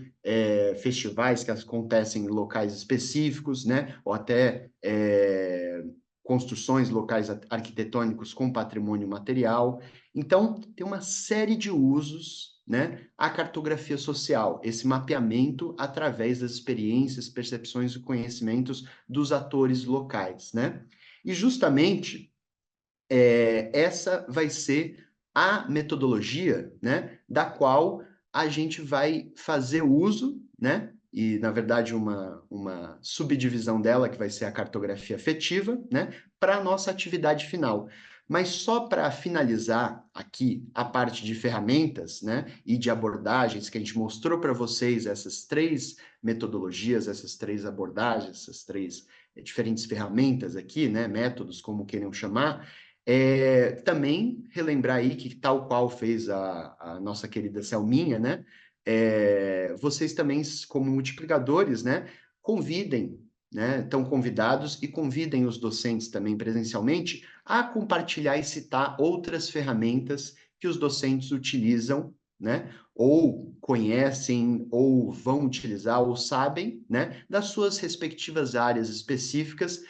festivais que acontecem em locais específicos, né? Ou até construções locais arquitetônicos com patrimônio material. Então, tem uma série de usos, né? A cartografia social, esse mapeamento através das experiências, percepções e conhecimentos dos atores locais, né? E justamente essa vai ser a metodologia, né, da qual a gente vai fazer uso, né, e, na verdade, uma subdivisão dela, que vai ser a cartografia afetiva, né, para a nossa atividade final. Mas só para finalizar aqui a parte de ferramentas, né, e de abordagens que a gente mostrou para vocês, essas três metodologias, essas três abordagens, essas três diferentes ferramentas aqui, né, métodos, como queiram chamar, também relembrar aí que, tal qual fez a nossa querida Selminha, né? Vocês também, como multiplicadores, né? Convidem, né? Estão convidados e convidem os docentes também presencialmente a compartilhar e citar outras ferramentas que os docentes utilizam, né? Ou conhecem, ou vão utilizar, ou sabem, né? Das suas respectivas áreas específicas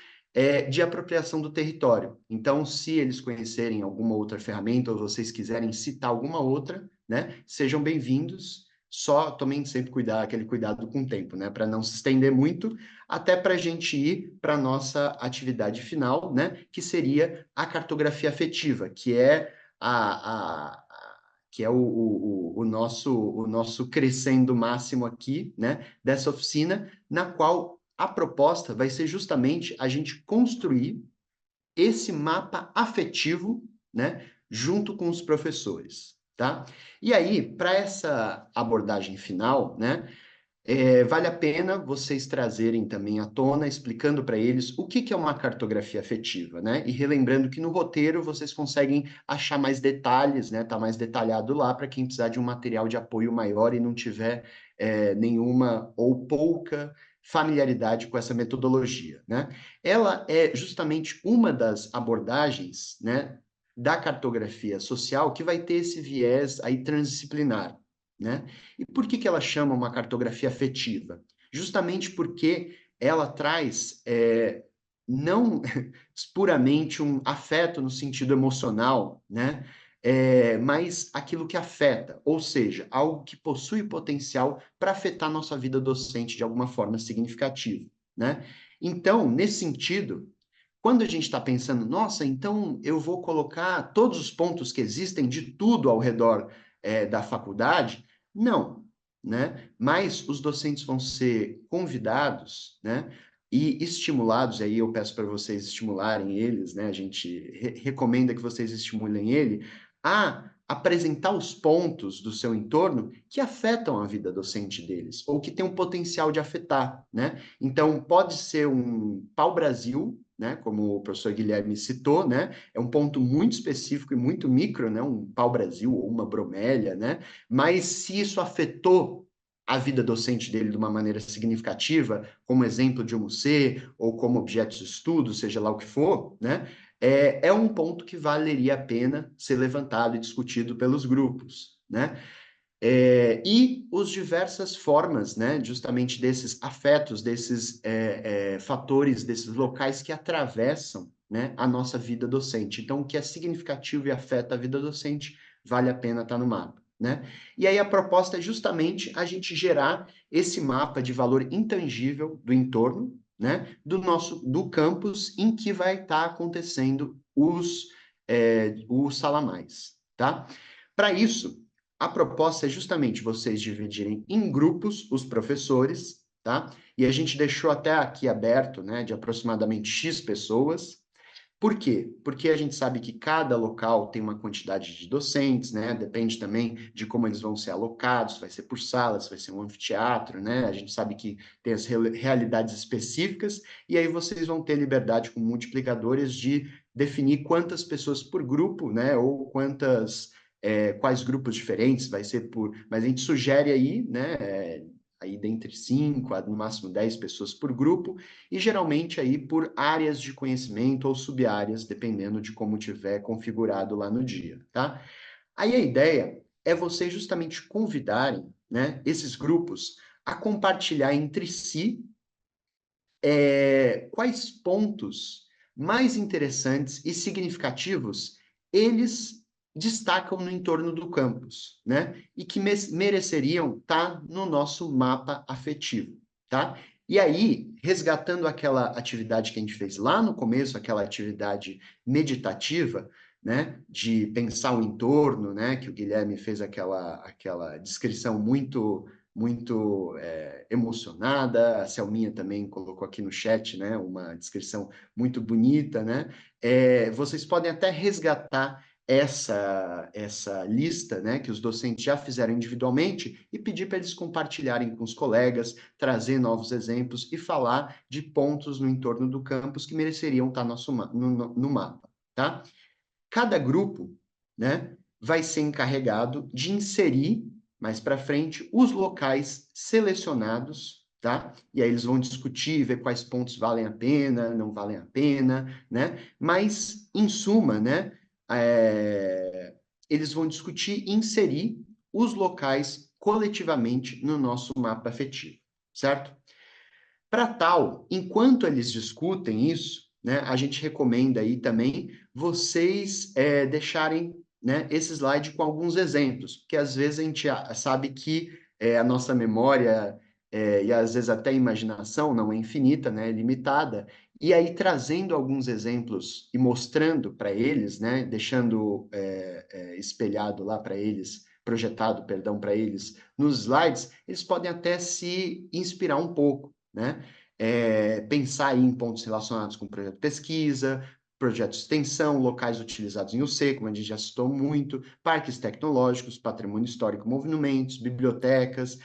de apropriação do território. Então, se eles conhecerem alguma outra ferramenta ou vocês quiserem citar alguma outra, né, sejam bem-vindos. Só tomem sempre aquele cuidado com o tempo, né, para não se estender muito, até para a gente ir para a nossa atividade final, né, que seria a cartografia afetiva, que é o nosso crescendo máximo aqui, né, dessa oficina, na qual a proposta vai ser justamente a gente construir esse mapa afetivo, né, junto com os professores, tá? E aí, para essa abordagem final, né, vale a pena vocês trazerem também à tona, explicando para eles o que é uma cartografia afetiva, né? E relembrando que no roteiro vocês conseguem achar mais detalhes, né? Tá mais detalhado lá para quem precisar de um material de apoio maior e não tiver nenhuma ou pouca familiaridade com essa metodologia, né? Ela é justamente uma das abordagens, né, da cartografia social que vai ter esse viés aí transdisciplinar, né? E por que ela chama uma cartografia afetiva? Justamente porque ela traz não puramente um afeto no sentido emocional, né? Mas aquilo que afeta, ou seja, algo que possui potencial para afetar nossa vida docente de alguma forma significativa, né? Então, nesse sentido, quando a gente está pensando, nossa, então eu vou colocar todos os pontos que existem de tudo ao redor da faculdade, não, né? Mas os docentes vão ser convidados, né? E estimulados, aí eu peço para vocês estimularem eles, né? A gente recomenda que vocês estimulem ele a apresentar os pontos do seu entorno que afetam a vida docente deles, ou que tem um potencial de afetar, né? Então, pode ser um pau-brasil, né? Como o professor Guilherme citou, né? É um ponto muito específico e muito micro, né? Um pau-brasil ou uma bromélia, né? Mas se isso afetou a vida docente dele de uma maneira significativa, como exemplo de um C, ou como objeto de estudo, seja lá o que for, né? É um ponto que valeria a pena ser levantado e discutido pelos grupos, né? E as diversas formas, né, justamente desses afetos, desses fatores, desses locais que atravessam, né, a nossa vida docente. Então, o que é significativo e afeta a vida docente, vale a pena estar no mapa, né? E aí a proposta é justamente a gente gerar esse mapa de valor intangível do entorno, né, do campus em que vai estar acontecendo os salamais, tá? Para isso, a proposta é justamente vocês dividirem em grupos os professores, tá? E a gente deixou até aqui aberto, né, de aproximadamente X pessoas. Por quê? Porque a gente sabe que cada local tem uma quantidade de docentes, né? Depende também de como eles vão ser alocados, vai ser por salas, vai ser um anfiteatro, né? A gente sabe que tem as realidades específicas, e aí vocês vão ter liberdade com multiplicadores de definir quantas pessoas por grupo, né? Ou quais grupos diferentes, vai ser por... Mas a gente sugere aí, né? Aí dentre 5 a no máximo 10 pessoas por grupo, e geralmente aí por áreas de conhecimento ou sub-áreas, dependendo de como tiver configurado lá no dia, tá? Aí a ideia é vocês justamente convidarem, né, esses grupos a compartilhar entre si quais pontos mais interessantes e significativos eles destacam no entorno do campus, né? E que mereceriam estar no nosso mapa afetivo, tá? E aí, resgatando aquela atividade que a gente fez lá no começo, aquela atividade meditativa, né, de pensar o entorno, né, que o Guilherme fez aquela descrição muito emocionada, a Selminha também colocou aqui no chat, né, uma descrição muito bonita, né? Vocês podem até resgatar essa lista, né, que os docentes já fizeram individualmente e pedir para eles compartilharem com os colegas, trazer novos exemplos e falar de pontos no entorno do campus que mereceriam estar no mapa, tá? Cada grupo, né, vai ser encarregado de inserir mais para frente os locais selecionados, tá? E aí eles vão discutir, ver quais pontos valem a pena, não valem a pena, né? Mas, em suma, né, eles vão discutir e inserir os locais coletivamente no nosso mapa afetivo, certo? Para tal, enquanto eles discutem isso, né, a gente recomenda aí também vocês deixarem, né, esse slide com alguns exemplos, porque às vezes a gente sabe que a nossa memória e às vezes até a imaginação não é infinita, né, é limitada, e aí trazendo alguns exemplos e mostrando para eles, né, deixando espelhado lá para eles, projetado, perdão, para eles nos slides, eles podem até se inspirar um pouco, né? Pensar aí em pontos relacionados com projeto de pesquisa, projetos de extensão, locais utilizados em UC, como a gente já citou muito, parques tecnológicos, patrimônio histórico, monumentos, bibliotecas,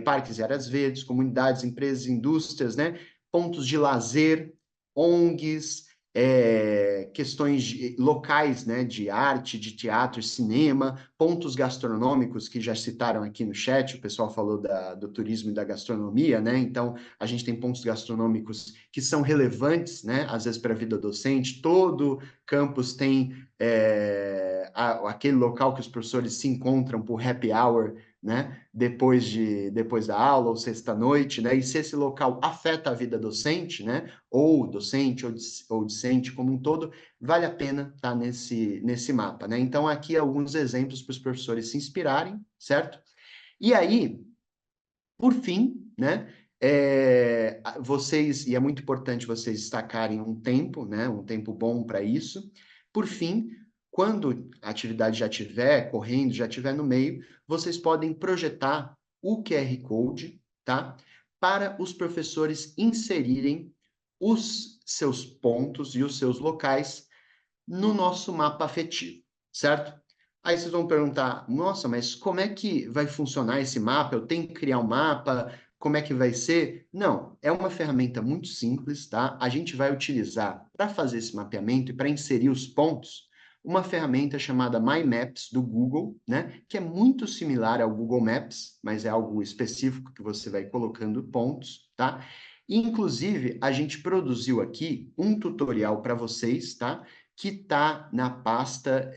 parques e áreas verdes, comunidades, empresas, indústrias, né? Pontos de lazer, ONGs, questões locais, né, de arte, de teatro, cinema, pontos gastronômicos que já citaram aqui no chat, o pessoal falou do turismo e da gastronomia, né? Então, a gente tem pontos gastronômicos que são relevantes, né, às vezes para a vida docente. Todo campus tem aquele local que os professores se encontram por happy hour, né, depois da aula ou sexta-noite, né, e se esse local afeta a vida docente, né, ou docente ou discente como um todo, vale a pena estar nesse mapa, né? Então, aqui alguns exemplos para os professores se inspirarem, certo? E aí, por fim, né, vocês, e é muito importante vocês destacarem um tempo, né, um tempo bom para isso. Por fim, quando a atividade já estiver correndo, já estiver no meio, vocês podem projetar o QR Code, tá? Para os professores inserirem os seus pontos e os seus locais no nosso mapa afetivo, certo? Aí vocês vão perguntar, nossa, mas como é que vai funcionar esse mapa? Eu tenho que criar um mapa? Como é que vai ser? Não, é uma ferramenta muito simples, tá? A gente vai utilizar para fazer esse mapeamento e para inserir os pontos, uma ferramenta chamada My Maps do Google, né? Que é muito similar ao Google Maps, mas é algo específico que você vai colocando pontos, tá? Inclusive, a gente produziu aqui um tutorial para vocês, tá? Que está na pasta,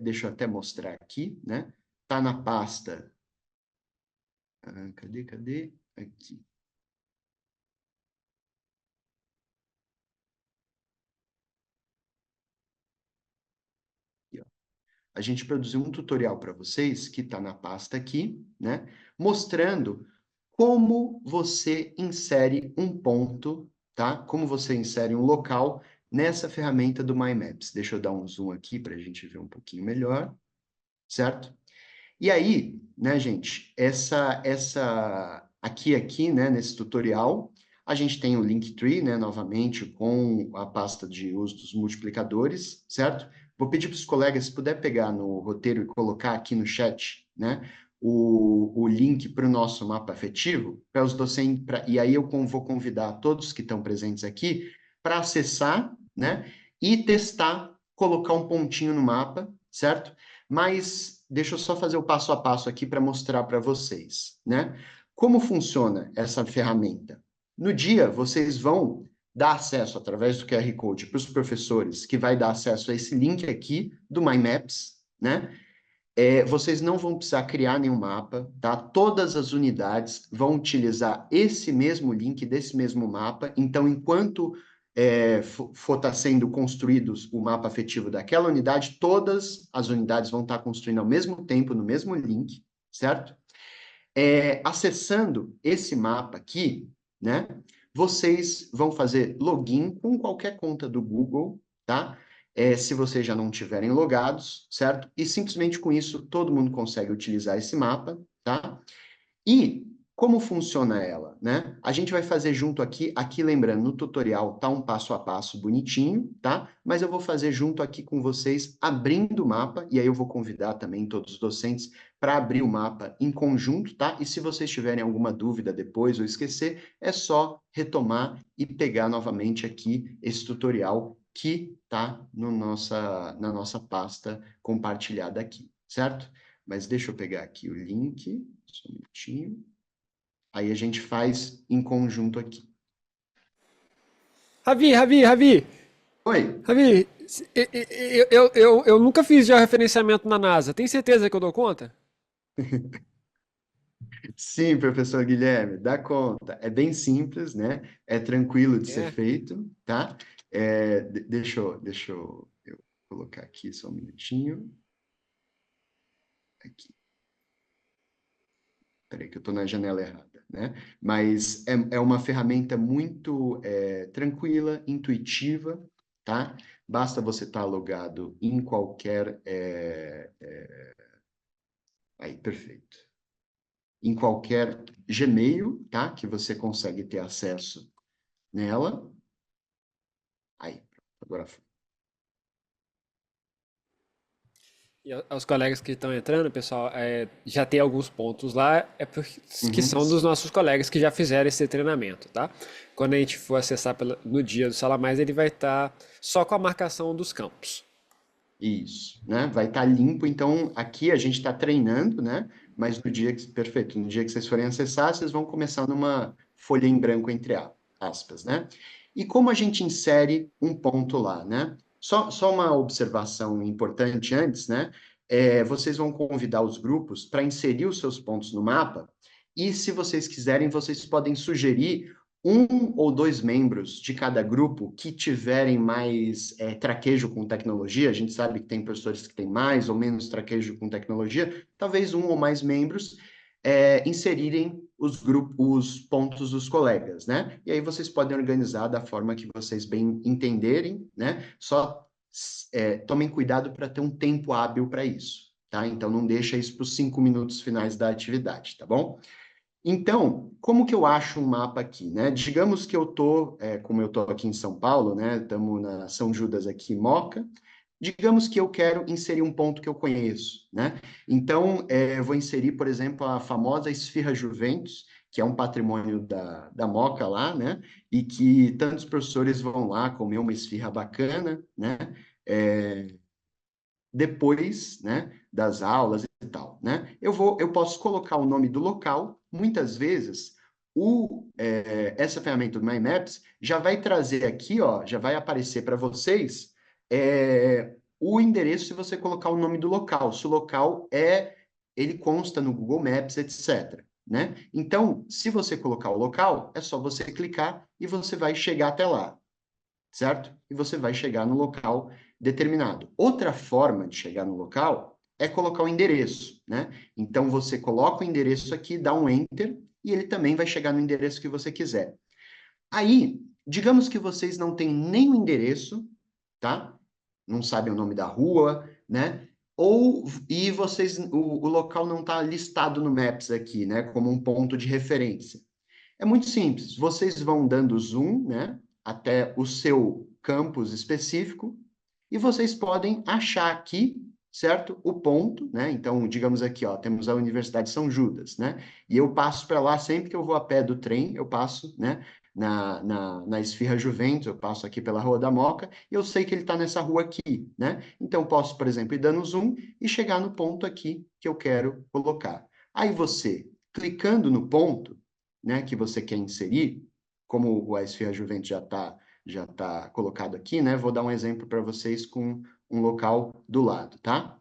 deixa eu até mostrar aqui, né? Está na pasta, cadê? Aqui. Aqui, ó. A gente produziu um tutorial para vocês, que está na pasta aqui, né? Mostrando como você insere um ponto, tá? Como você insere um local nessa ferramenta do My Maps. Deixa eu dar um zoom aqui para a gente ver um pouquinho melhor, certo? E aí, né, gente, aqui, né, nesse tutorial, a gente tem o Linktree, né, novamente, com a pasta de uso dos multiplicadores, certo? Vou pedir para os colegas, se puder pegar no roteiro e colocar aqui no chat, né, o link para o nosso mapa afetivo, para os docentes, e aí eu vou convidar todos que estão presentes aqui para acessar, né, e testar, colocar um pontinho no mapa, certo? Mas deixa eu só fazer o passo a passo aqui para mostrar para vocês, né? Como funciona essa ferramenta? No dia, vocês vão dar acesso através do QR Code para os professores, que vai dar acesso a esse link aqui do My Maps, né? Vocês não vão precisar criar nenhum mapa, tá? Todas as unidades vão utilizar esse mesmo link desse mesmo mapa. Então, enquanto for estar sendo construídos o mapa afetivo daquela unidade, todas as unidades vão estar construindo ao mesmo tempo, no mesmo link, certo? Acessando esse mapa aqui, né? Vocês vão fazer login com qualquer conta do Google, tá? Se vocês já não tiverem logados, certo? E simplesmente com isso, todo mundo consegue utilizar esse mapa, tá? E como funciona ela, né? A gente vai fazer junto aqui lembrando, no tutorial tá um passo a passo bonitinho, tá? Mas eu vou fazer junto aqui com vocês, abrindo o mapa, e aí eu vou convidar também todos os docentes para abrir o mapa em conjunto, tá? E se vocês tiverem alguma dúvida depois ou esquecer, é só retomar e pegar novamente aqui esse tutorial que tá na nossa pasta compartilhada aqui, certo? Mas deixa eu pegar aqui o link, só um minutinho. Aí a gente faz em conjunto aqui. Ravi, Oi? eu nunca fiz georreferenciamento na NASA. Tem certeza que eu dou conta? Sim, professor Guilherme, dá conta. É bem simples, né? É tranquilo de ser É. feito, tá? Deixa eu colocar aqui só um minutinho. Aqui. Peraí, que eu estou na janela errada, né? Mas é uma ferramenta muito tranquila, intuitiva, tá? Basta você estar logado em qualquer... Aí, perfeito. Em qualquer Gmail, tá? Que você consegue ter acesso nela. Aí, agora foi. E aos colegas que estão entrando, pessoal, já tem alguns pontos lá, que Uhum. são dos nossos colegas que já fizeram esse treinamento, tá? Quando a gente for acessar no dia do Sala Mais, ele vai estar só com a marcação dos campos. Isso, né? Vai estar limpo. Então, aqui a gente está treinando, né? Mas perfeito, no dia que vocês forem acessar, vocês vão começar numa folha em branco, entre aspas, né? E como a gente insere um ponto lá, né? Só uma observação importante antes, né? Vocês vão convidar os grupos para inserir os seus pontos no mapa. E se vocês quiserem, vocês podem sugerir um ou dois membros de cada grupo que tiverem mais traquejo com tecnologia, a gente sabe que tem professores que têm mais ou menos traquejo com tecnologia, talvez um ou mais membros inserirem os pontos dos colegas, né? E aí vocês podem organizar da forma que vocês bem entenderem, né? Só tomem cuidado para ter um tempo hábil para isso, tá? Então não deixa isso para os 5 minutos finais da atividade, tá bom? Então, como que eu acho um mapa aqui, né? Digamos que eu tô, como eu tô aqui em São Paulo, né? Estamos na São Judas aqui, Moca. Digamos que eu quero inserir um ponto que eu conheço, né? Então, eu vou inserir, por exemplo, a famosa Esfirra Juventus, que é um patrimônio da Moca lá, né? E que tantos professores vão lá comer uma esfirra bacana, né? É, depois, né, das aulas e tal, né? Eu posso colocar o nome do local. Muitas vezes, essa ferramenta do MyMaps já vai trazer aqui, ó, já vai aparecer para vocês o endereço se você colocar o nome do local. Se o local ele consta no Google Maps, etc. Né? Então, se você colocar o local, é só você clicar e você vai chegar até lá, certo? E você vai chegar no local determinado. Outra forma de chegar no local é colocar o endereço, né? Então, você coloca o endereço aqui, dá um Enter, e ele também vai chegar no endereço que você quiser. Aí, digamos que vocês não têm nem o endereço, tá? Não sabem o nome da rua, né? E o local não está listado no Maps aqui, né? Como um ponto de referência. É muito simples. Vocês vão dando zoom, né, até o seu campus específico e vocês podem achar aqui, certo? O ponto, né? Então, digamos aqui, ó, temos a Universidade de São Judas, né? E eu passo para lá sempre que eu vou a pé do trem, eu passo, né? Na Esfirra Juventus, eu passo aqui pela Rua da Moca, e eu sei que ele está nessa rua aqui, né? Então, posso, por exemplo, ir dando zoom e chegar no ponto aqui que eu quero colocar. Aí você, clicando no ponto, né, que você quer inserir, como o Esfirra Juventus já tá colocado aqui, né? Vou dar um exemplo para vocês com um local do lado, tá?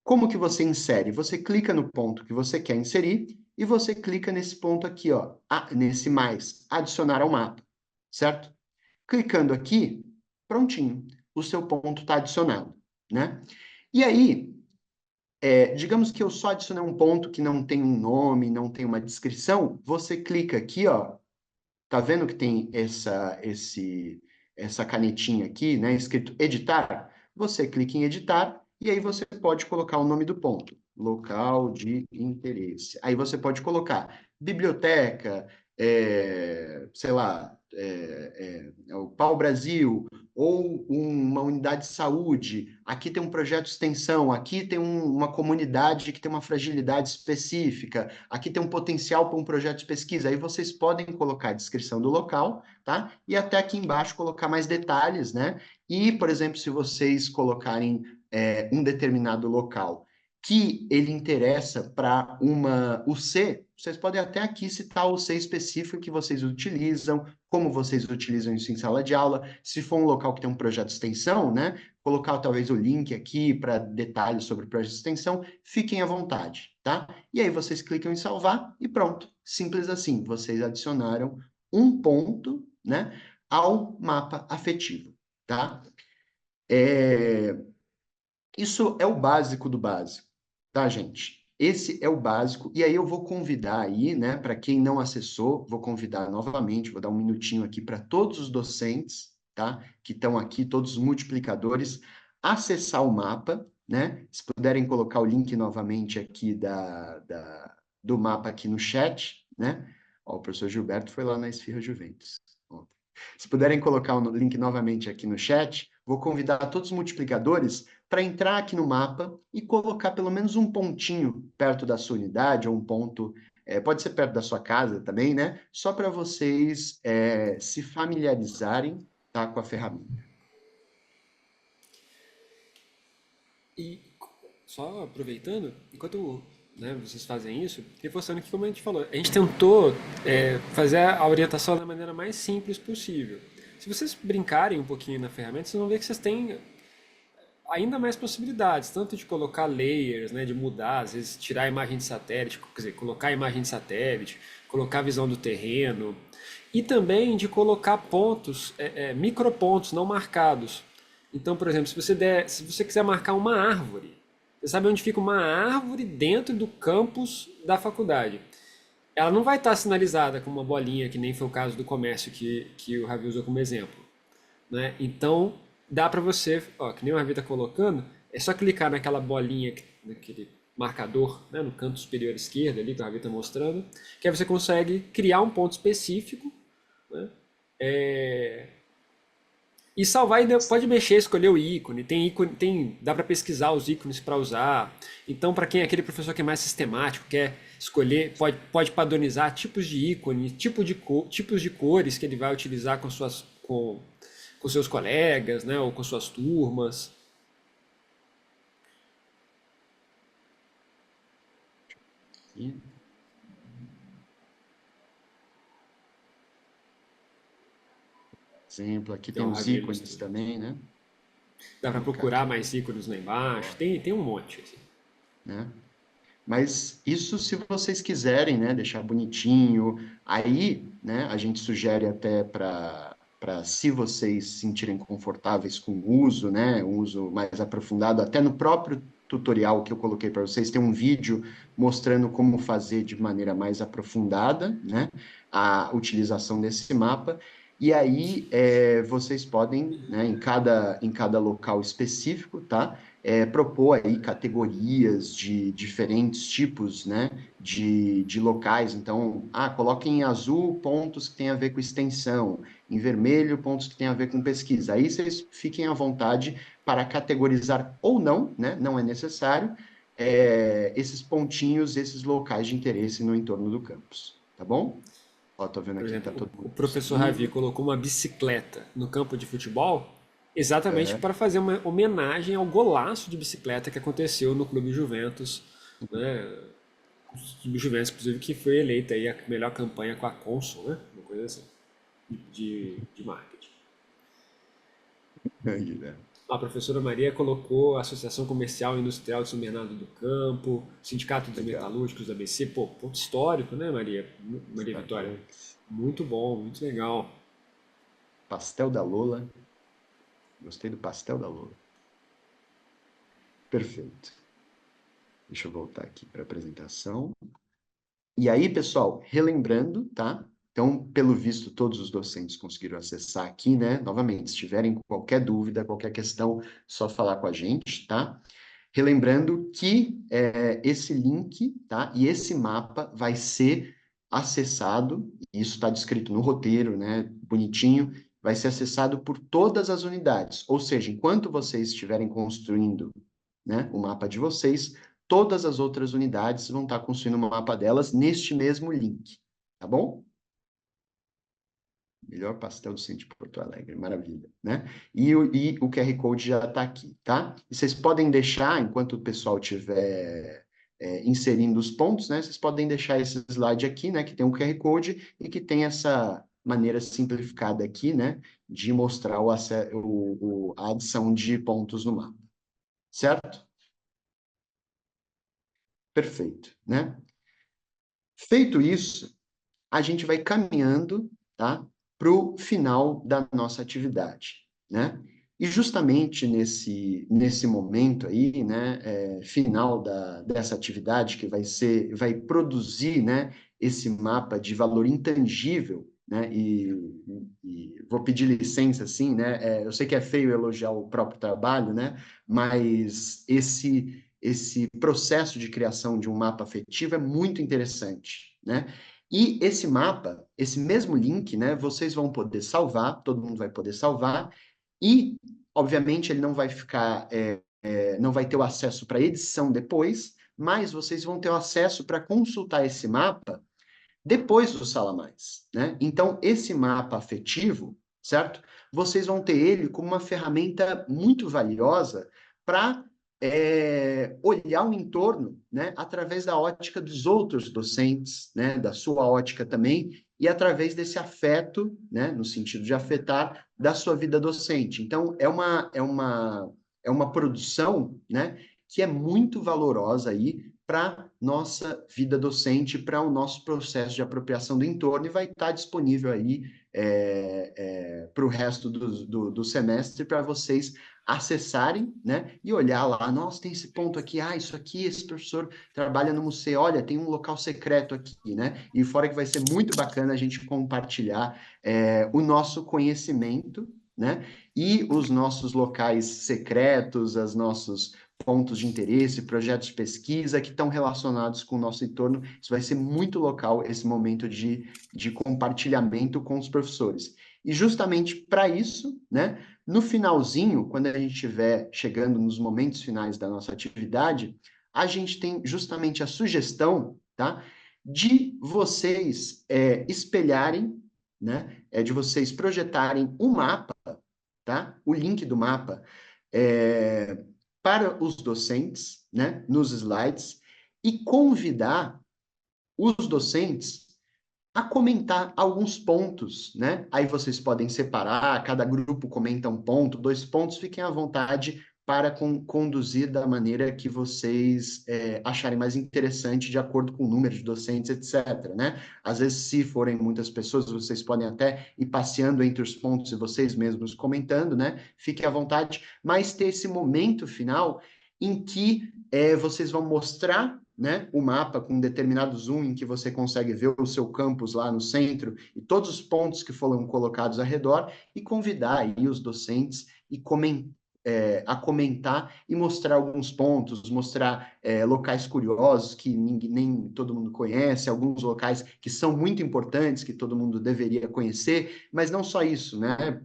Como que você insere? Você clica no ponto que você quer inserir e você clica nesse ponto aqui, ó, nesse mais, adicionar ao mapa, certo? Clicando aqui, prontinho, o seu ponto está adicionado, né? E aí, digamos que eu só adicionei um ponto que não tem um nome, não tem uma descrição, você clica aqui, ó, tá vendo que tem essa canetinha aqui, né, escrito editar? Você clica em editar e aí você pode colocar o nome do ponto, local de interesse. Aí você pode colocar biblioteca, sei lá, o Pau Brasil, ou uma unidade de saúde, aqui tem um projeto de extensão, aqui tem uma comunidade que tem uma fragilidade específica, aqui tem um potencial para um projeto de pesquisa. Aí vocês podem colocar a descrição do local, tá? E até aqui embaixo colocar mais detalhes, né? E, por exemplo, se vocês colocarem um determinado local que ele interessa para o C, vocês podem até aqui citar o C específico que vocês utilizam, como vocês utilizam isso em sala de aula. Se for um local que tem um projeto de extensão, né, colocar talvez o link aqui para detalhes sobre o projeto de extensão, fiquem à vontade, tá? E aí vocês clicam em salvar e pronto. Simples assim, vocês adicionaram um ponto, né, ao mapa afetivo, tá? Isso é o básico do básico, tá, gente? Esse é o básico, e aí eu vou convidar aí, né, para quem não acessou, vou convidar novamente, vou dar um minutinho aqui para todos os docentes, tá, que estão aqui, todos os multiplicadores, acessar o mapa, né, se puderem colocar o link novamente aqui do mapa aqui no chat, né, ó, o professor Gilberto foi lá na Esfirra Juventus. Ó. Se puderem colocar o link novamente aqui no chat, vou convidar todos os multiplicadores para entrar aqui no mapa e colocar pelo menos um pontinho perto da sua unidade, ou um ponto, pode ser perto da sua casa também, né? Só para vocês se familiarizarem, tá, com a ferramenta. E só aproveitando, enquanto né, vocês fazem isso, reforçando que, como a gente falou, a gente tentou fazer a orientação da maneira mais simples possível. Se vocês brincarem um pouquinho na ferramenta, vocês vão ver que vocês têm ainda mais possibilidades, tanto de colocar layers, né, de mudar, às vezes tirar a imagem de satélite, quer dizer, colocar a imagem de satélite, colocar a visão do terreno, e também de colocar pontos, micropontos não marcados. Então, por exemplo, se você quiser marcar uma árvore, você sabe onde fica uma árvore dentro do campus da faculdade. Ela não vai estar sinalizada com uma bolinha, que nem foi o caso do comércio que o Ravi usou como exemplo, né? Então, dá para você, ó, que nem o Ravi está colocando, é só clicar naquela bolinha, naquele marcador, né, no canto superior esquerdo ali que o Ravi está mostrando, que aí você consegue criar um ponto específico, né? E salvar, e pode mexer, escolher o ícone, dá para pesquisar os ícones para usar. Então, para quem é aquele professor que é mais sistemático, quer escolher, pode padronizar tipos de ícone, tipos de cores que ele vai utilizar com seus colegas, né, ou com suas turmas. Exemplo, aqui tem Então, os Ravi ícones ilustrou. também, né? Dá para procurar mais ícones lá embaixo. Tem um monte, assim. Né? Mas isso se vocês quiserem, né, deixar bonitinho, aí, né, a gente sugere até para se vocês se sentirem confortáveis com o uso, né, um uso mais aprofundado, até no próprio tutorial que eu coloquei para vocês, tem um vídeo mostrando como fazer de maneira mais aprofundada, né, a utilização desse mapa. E aí vocês podem, né, em cada local específico, tá? Propor aí categorias de diferentes tipos, né, de locais. Então, coloquem em azul pontos que têm a ver com extensão, em vermelho pontos que têm a ver com pesquisa. Aí vocês fiquem à vontade para categorizar ou não, né, não é necessário, esses pontinhos, esses locais de interesse no entorno do campus, tá bom? Ó, tô vendo Por aqui que tá exemplo, todo o mundo professor Ravi conseguindo. colocou uma bicicleta no campo de futebol exatamente É, para fazer uma homenagem ao golaço de bicicleta que aconteceu no Clube Juventus, né? O Clube Juventus, inclusive, que foi eleita aí a melhor campanha com a Consul, né? Uma coisa assim, de marketing. Guilherme. A professora Maria colocou a Associação Comercial e Industrial de São Bernardo do Campo, Sindicato dos Legal. Metalúrgicos da ABC, pô, ponto histórico, né, Maria? Maria Vitória? Muito bom, muito legal. Pastel da Lola. Gostei do pastel da Lola. Perfeito. Deixa eu voltar aqui para a apresentação. E aí, pessoal, relembrando, tá? Então, pelo visto, todos os docentes conseguiram acessar aqui, né? Novamente, se tiverem qualquer dúvida, qualquer questão, só falar com a gente, tá? Relembrando que esse link, tá? E esse mapa vai ser acessado, isso está descrito no roteiro, né? Bonitinho, vai ser acessado por todas as unidades. Ou seja, enquanto vocês estiverem construindo, né, o mapa de vocês, todas as outras unidades vão estar construindo o mapa delas neste mesmo link, tá bom? Melhor pastel do centro de Porto Alegre, maravilha, né? E o QR Code já está aqui, tá? E vocês podem deixar, enquanto o pessoal estiver inserindo os pontos, né? Vocês podem deixar esse slide aqui, né? Que tem um QR Code e que tem essa maneira simplificada aqui, né? De mostrar a adição de pontos no mapa, certo? Perfeito, né? Feito isso, a gente vai caminhando, tá, para o final da nossa atividade, né? E justamente nesse momento aí, né, final dessa atividade que vai produzir, né, esse mapa de valor intangível, né? E vou pedir licença, assim, né? Eu sei que é feio elogiar o próprio trabalho, né? Mas esse processo de criação de um mapa afetivo é muito interessante, né? E esse mapa, esse mesmo link, né, vocês vão poder salvar, todo mundo vai poder salvar, e, obviamente, ele não vai ficar não vai ter o acesso para edição depois, mas vocês vão ter o acesso para consultar esse mapa depois do Sala Mais, né? Então, esse mapa afetivo, certo? Vocês vão ter ele como uma ferramenta muito valiosa para olhar o entorno, né? Através da ótica dos outros docentes, né? Da sua ótica também, e através desse afeto, né? No sentido de afetar, da sua vida docente. Então, é uma produção, né? Que é muito valorosa aí para nossa vida docente, para o nosso processo de apropriação do entorno, e vai estar disponível aí para o resto do semestre, para vocês acessarem, né, e olhar lá, nossa, tem esse ponto aqui, isso aqui, esse professor trabalha no museu, olha, tem um local secreto aqui, né, e fora que vai ser muito bacana a gente compartilhar o nosso conhecimento, né, e os nossos locais secretos, os nossos pontos de interesse, projetos de pesquisa que estão relacionados com o nosso entorno. Isso vai ser muito local, esse momento de compartilhamento com os professores. E justamente para isso, né, no finalzinho, quando a gente estiver chegando nos momentos finais da nossa atividade, a gente tem justamente a sugestão, tá, de vocês espelharem, né, de vocês projetarem um mapa, tá, o link do mapa, para os docentes, né, nos slides, e convidar os docentes a comentar alguns pontos, né? Aí vocês podem separar, cada grupo comenta um ponto, 2 pontos, fiquem à vontade para conduzir da maneira que vocês acharem mais interessante, de acordo com o número de docentes, etc., né? Às vezes, se forem muitas pessoas, vocês podem até ir passeando entre os pontos e vocês mesmos comentando, né? Fiquem à vontade, mas ter esse momento final em que vocês vão mostrar, né, o mapa com um determinado zoom em que você consegue ver o seu campus lá no centro e todos os pontos que foram colocados ao redor, e convidar aí os docentes a comentar e mostrar alguns pontos, mostrar locais curiosos que nem todo mundo conhece, alguns locais que são muito importantes, que todo mundo deveria conhecer, mas não só isso, né?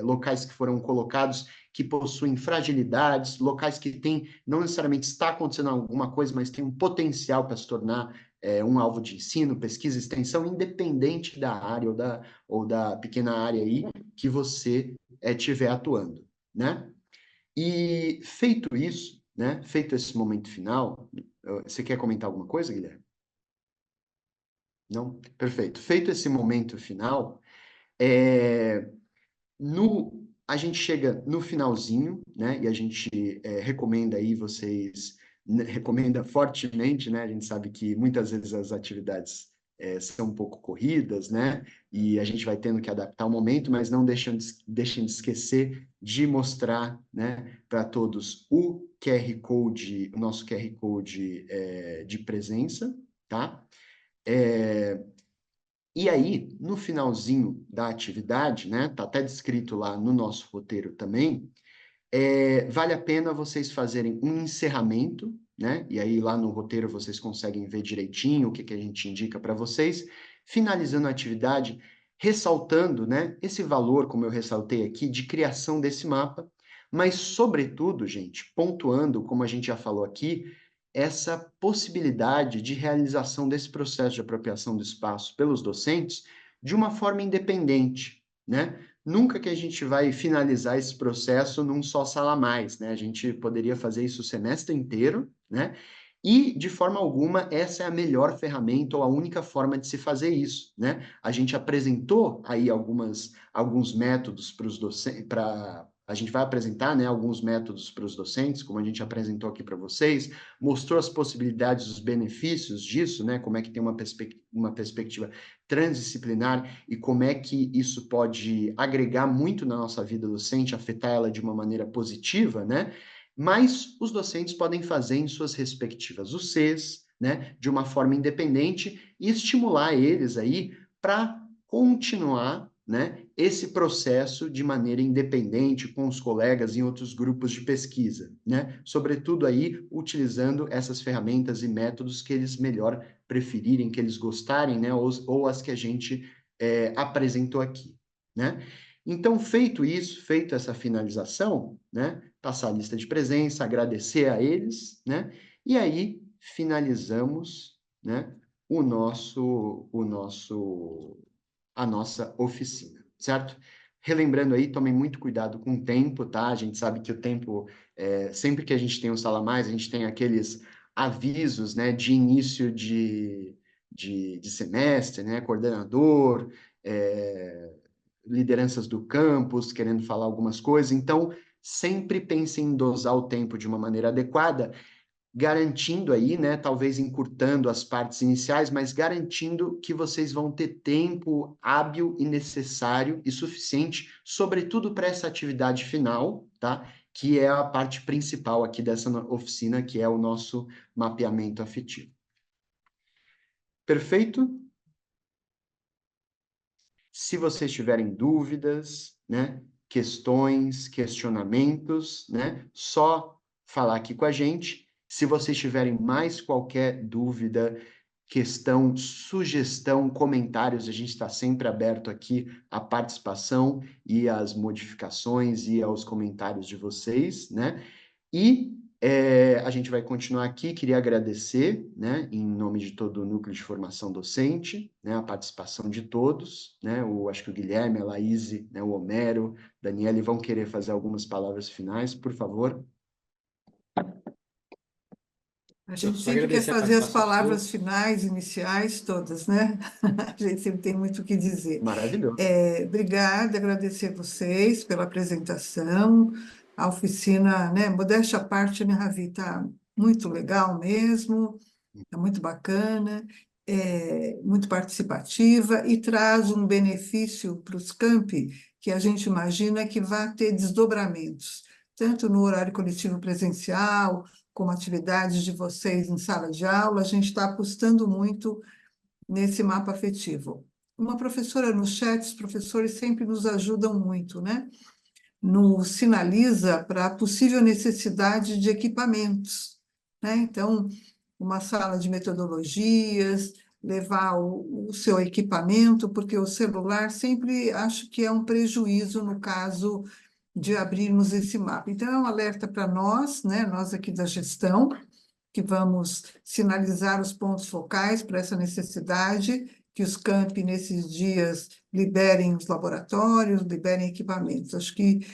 Locais que foram colocados que possuem fragilidades, locais que têm, não necessariamente está acontecendo alguma coisa, mas tem um potencial para se tornar um alvo de ensino, pesquisa, extensão, independente da área ou da pequena área aí que você estiver atuando, né? E feito isso, né? Feito esse momento final, você quer comentar alguma coisa, Guilherme? Não? Perfeito. Feito esse momento final, a gente chega no finalzinho, né? E a gente recomenda aí vocês, recomenda fortemente, né? A gente sabe que muitas vezes as atividades são um pouco corridas, né? E a gente vai tendo que adaptar o momento, mas não deixem de esquecer de mostrar, né, para todos o QR Code, o nosso QR Code de presença, tá? E aí, no finalzinho da atividade, né, tá até descrito lá no nosso roteiro também, vale a pena vocês fazerem um encerramento, né? E aí lá no roteiro vocês conseguem ver direitinho o que a gente indica para vocês, finalizando a atividade, ressaltando, né, esse valor, como eu ressaltei aqui, de criação desse mapa, mas, sobretudo, gente, pontuando, como a gente já falou aqui, essa possibilidade de realização desse processo de apropriação do espaço pelos docentes de uma forma independente, né? Nunca que a gente vai finalizar esse processo num só Sala Mais, né? A gente poderia fazer isso o semestre inteiro, né? E, de forma alguma, essa é a melhor ferramenta ou a única forma de se fazer isso, né? A gente apresentou aí alguns métodos para os docentes, a gente vai apresentar, né, alguns métodos para os docentes, como a gente apresentou aqui para vocês, mostrou as possibilidades, os benefícios disso, né? Como é que tem uma perspectiva transdisciplinar e como é que isso pode agregar muito na nossa vida docente, afetar ela de uma maneira positiva, né? Mas os docentes podem fazer em suas respectivas UCs, né, de uma forma independente e estimular eles aí para continuar, né, esse processo de maneira independente com os colegas em outros grupos de pesquisa, né? Sobretudo aí utilizando essas ferramentas e métodos que eles melhor preferirem, que eles gostarem, né, ou as que a gente apresentou aqui, né? Então, feito isso, feita essa finalização, né, passar a lista de presença, agradecer a eles, né? E aí finalizamos, né, a nossa oficina, certo? Relembrando aí, tomem muito cuidado com o tempo, tá? A gente sabe que o tempo, sempre que a gente tem um Sala Mais, a gente tem aqueles avisos, né, de início de semestre, né? Coordenador, lideranças do campus querendo falar algumas coisas. Então, sempre pensem em dosar o tempo de uma maneira adequada, garantindo aí, né, talvez encurtando as partes iniciais, mas garantindo que vocês vão ter tempo hábil e necessário e suficiente, sobretudo para essa atividade final, tá? Que é a parte principal aqui dessa oficina, que é o nosso mapeamento afetivo. Perfeito? Se vocês tiverem dúvidas, né, questões, questionamentos, né, só falar aqui com a gente. Se vocês tiverem mais qualquer dúvida, questão, sugestão, comentários, a gente está sempre aberto aqui à participação e às modificações e aos comentários de vocês, né? E a gente vai continuar aqui. Queria agradecer, né, em nome de todo o Núcleo de Formação Docente, né, a participação de todos, né? Acho que o Guilherme, a Laís, né, o Homero, Daniele vão querer fazer algumas palavras finais, por favor. A gente Só sempre quer agradecer a fazer as participação de palavras todos. finais, iniciais, todas, né? A gente sempre tem muito o que dizer. Maravilhoso. Obrigada, agradecer a vocês pela apresentação, a oficina, né? Modéstia à parte, né, Ravi? Está muito legal mesmo, está muito bacana, muito participativa e traz um benefício para os campi que a gente imagina que vai ter desdobramentos, tanto no horário coletivo presencial, como atividades de vocês em sala de aula. A gente está apostando muito nesse mapa afetivo. Uma professora no chat, os professores sempre nos ajudam muito, né? Nos sinaliza para a possível necessidade de equipamentos, né? Então, uma sala de metodologias, levar o seu equipamento, porque o celular sempre acho que é um prejuízo no caso de abrirmos esse mapa. Então, é um alerta para nós, né? Nós aqui da gestão, que vamos sinalizar os pontos focais para essa necessidade, que os campi, nesses dias, liberem os laboratórios, liberem equipamentos. Acho que,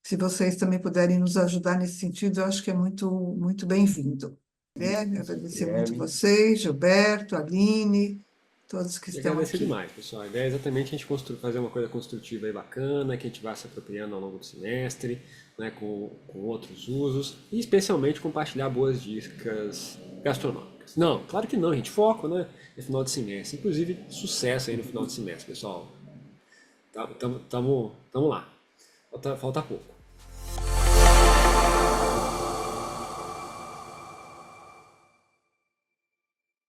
se vocês também puderem nos ajudar nesse sentido, eu acho que é muito, muito bem-vindo. Guilherme, agradecer muito Guilherme. vocês, Gilberto, Aline, todos que E estão agradecer aqui. demais, pessoal. A ideia é exatamente a gente fazer uma coisa construtiva e bacana, que a gente vá se apropriando ao longo do semestre, né, com outros usos, e especialmente compartilhar boas dicas gastronômicas. Não, claro que não, gente. Foco, né, no final de semestre. Inclusive, sucesso aí no final de semestre, pessoal. Tamo lá. Falta pouco.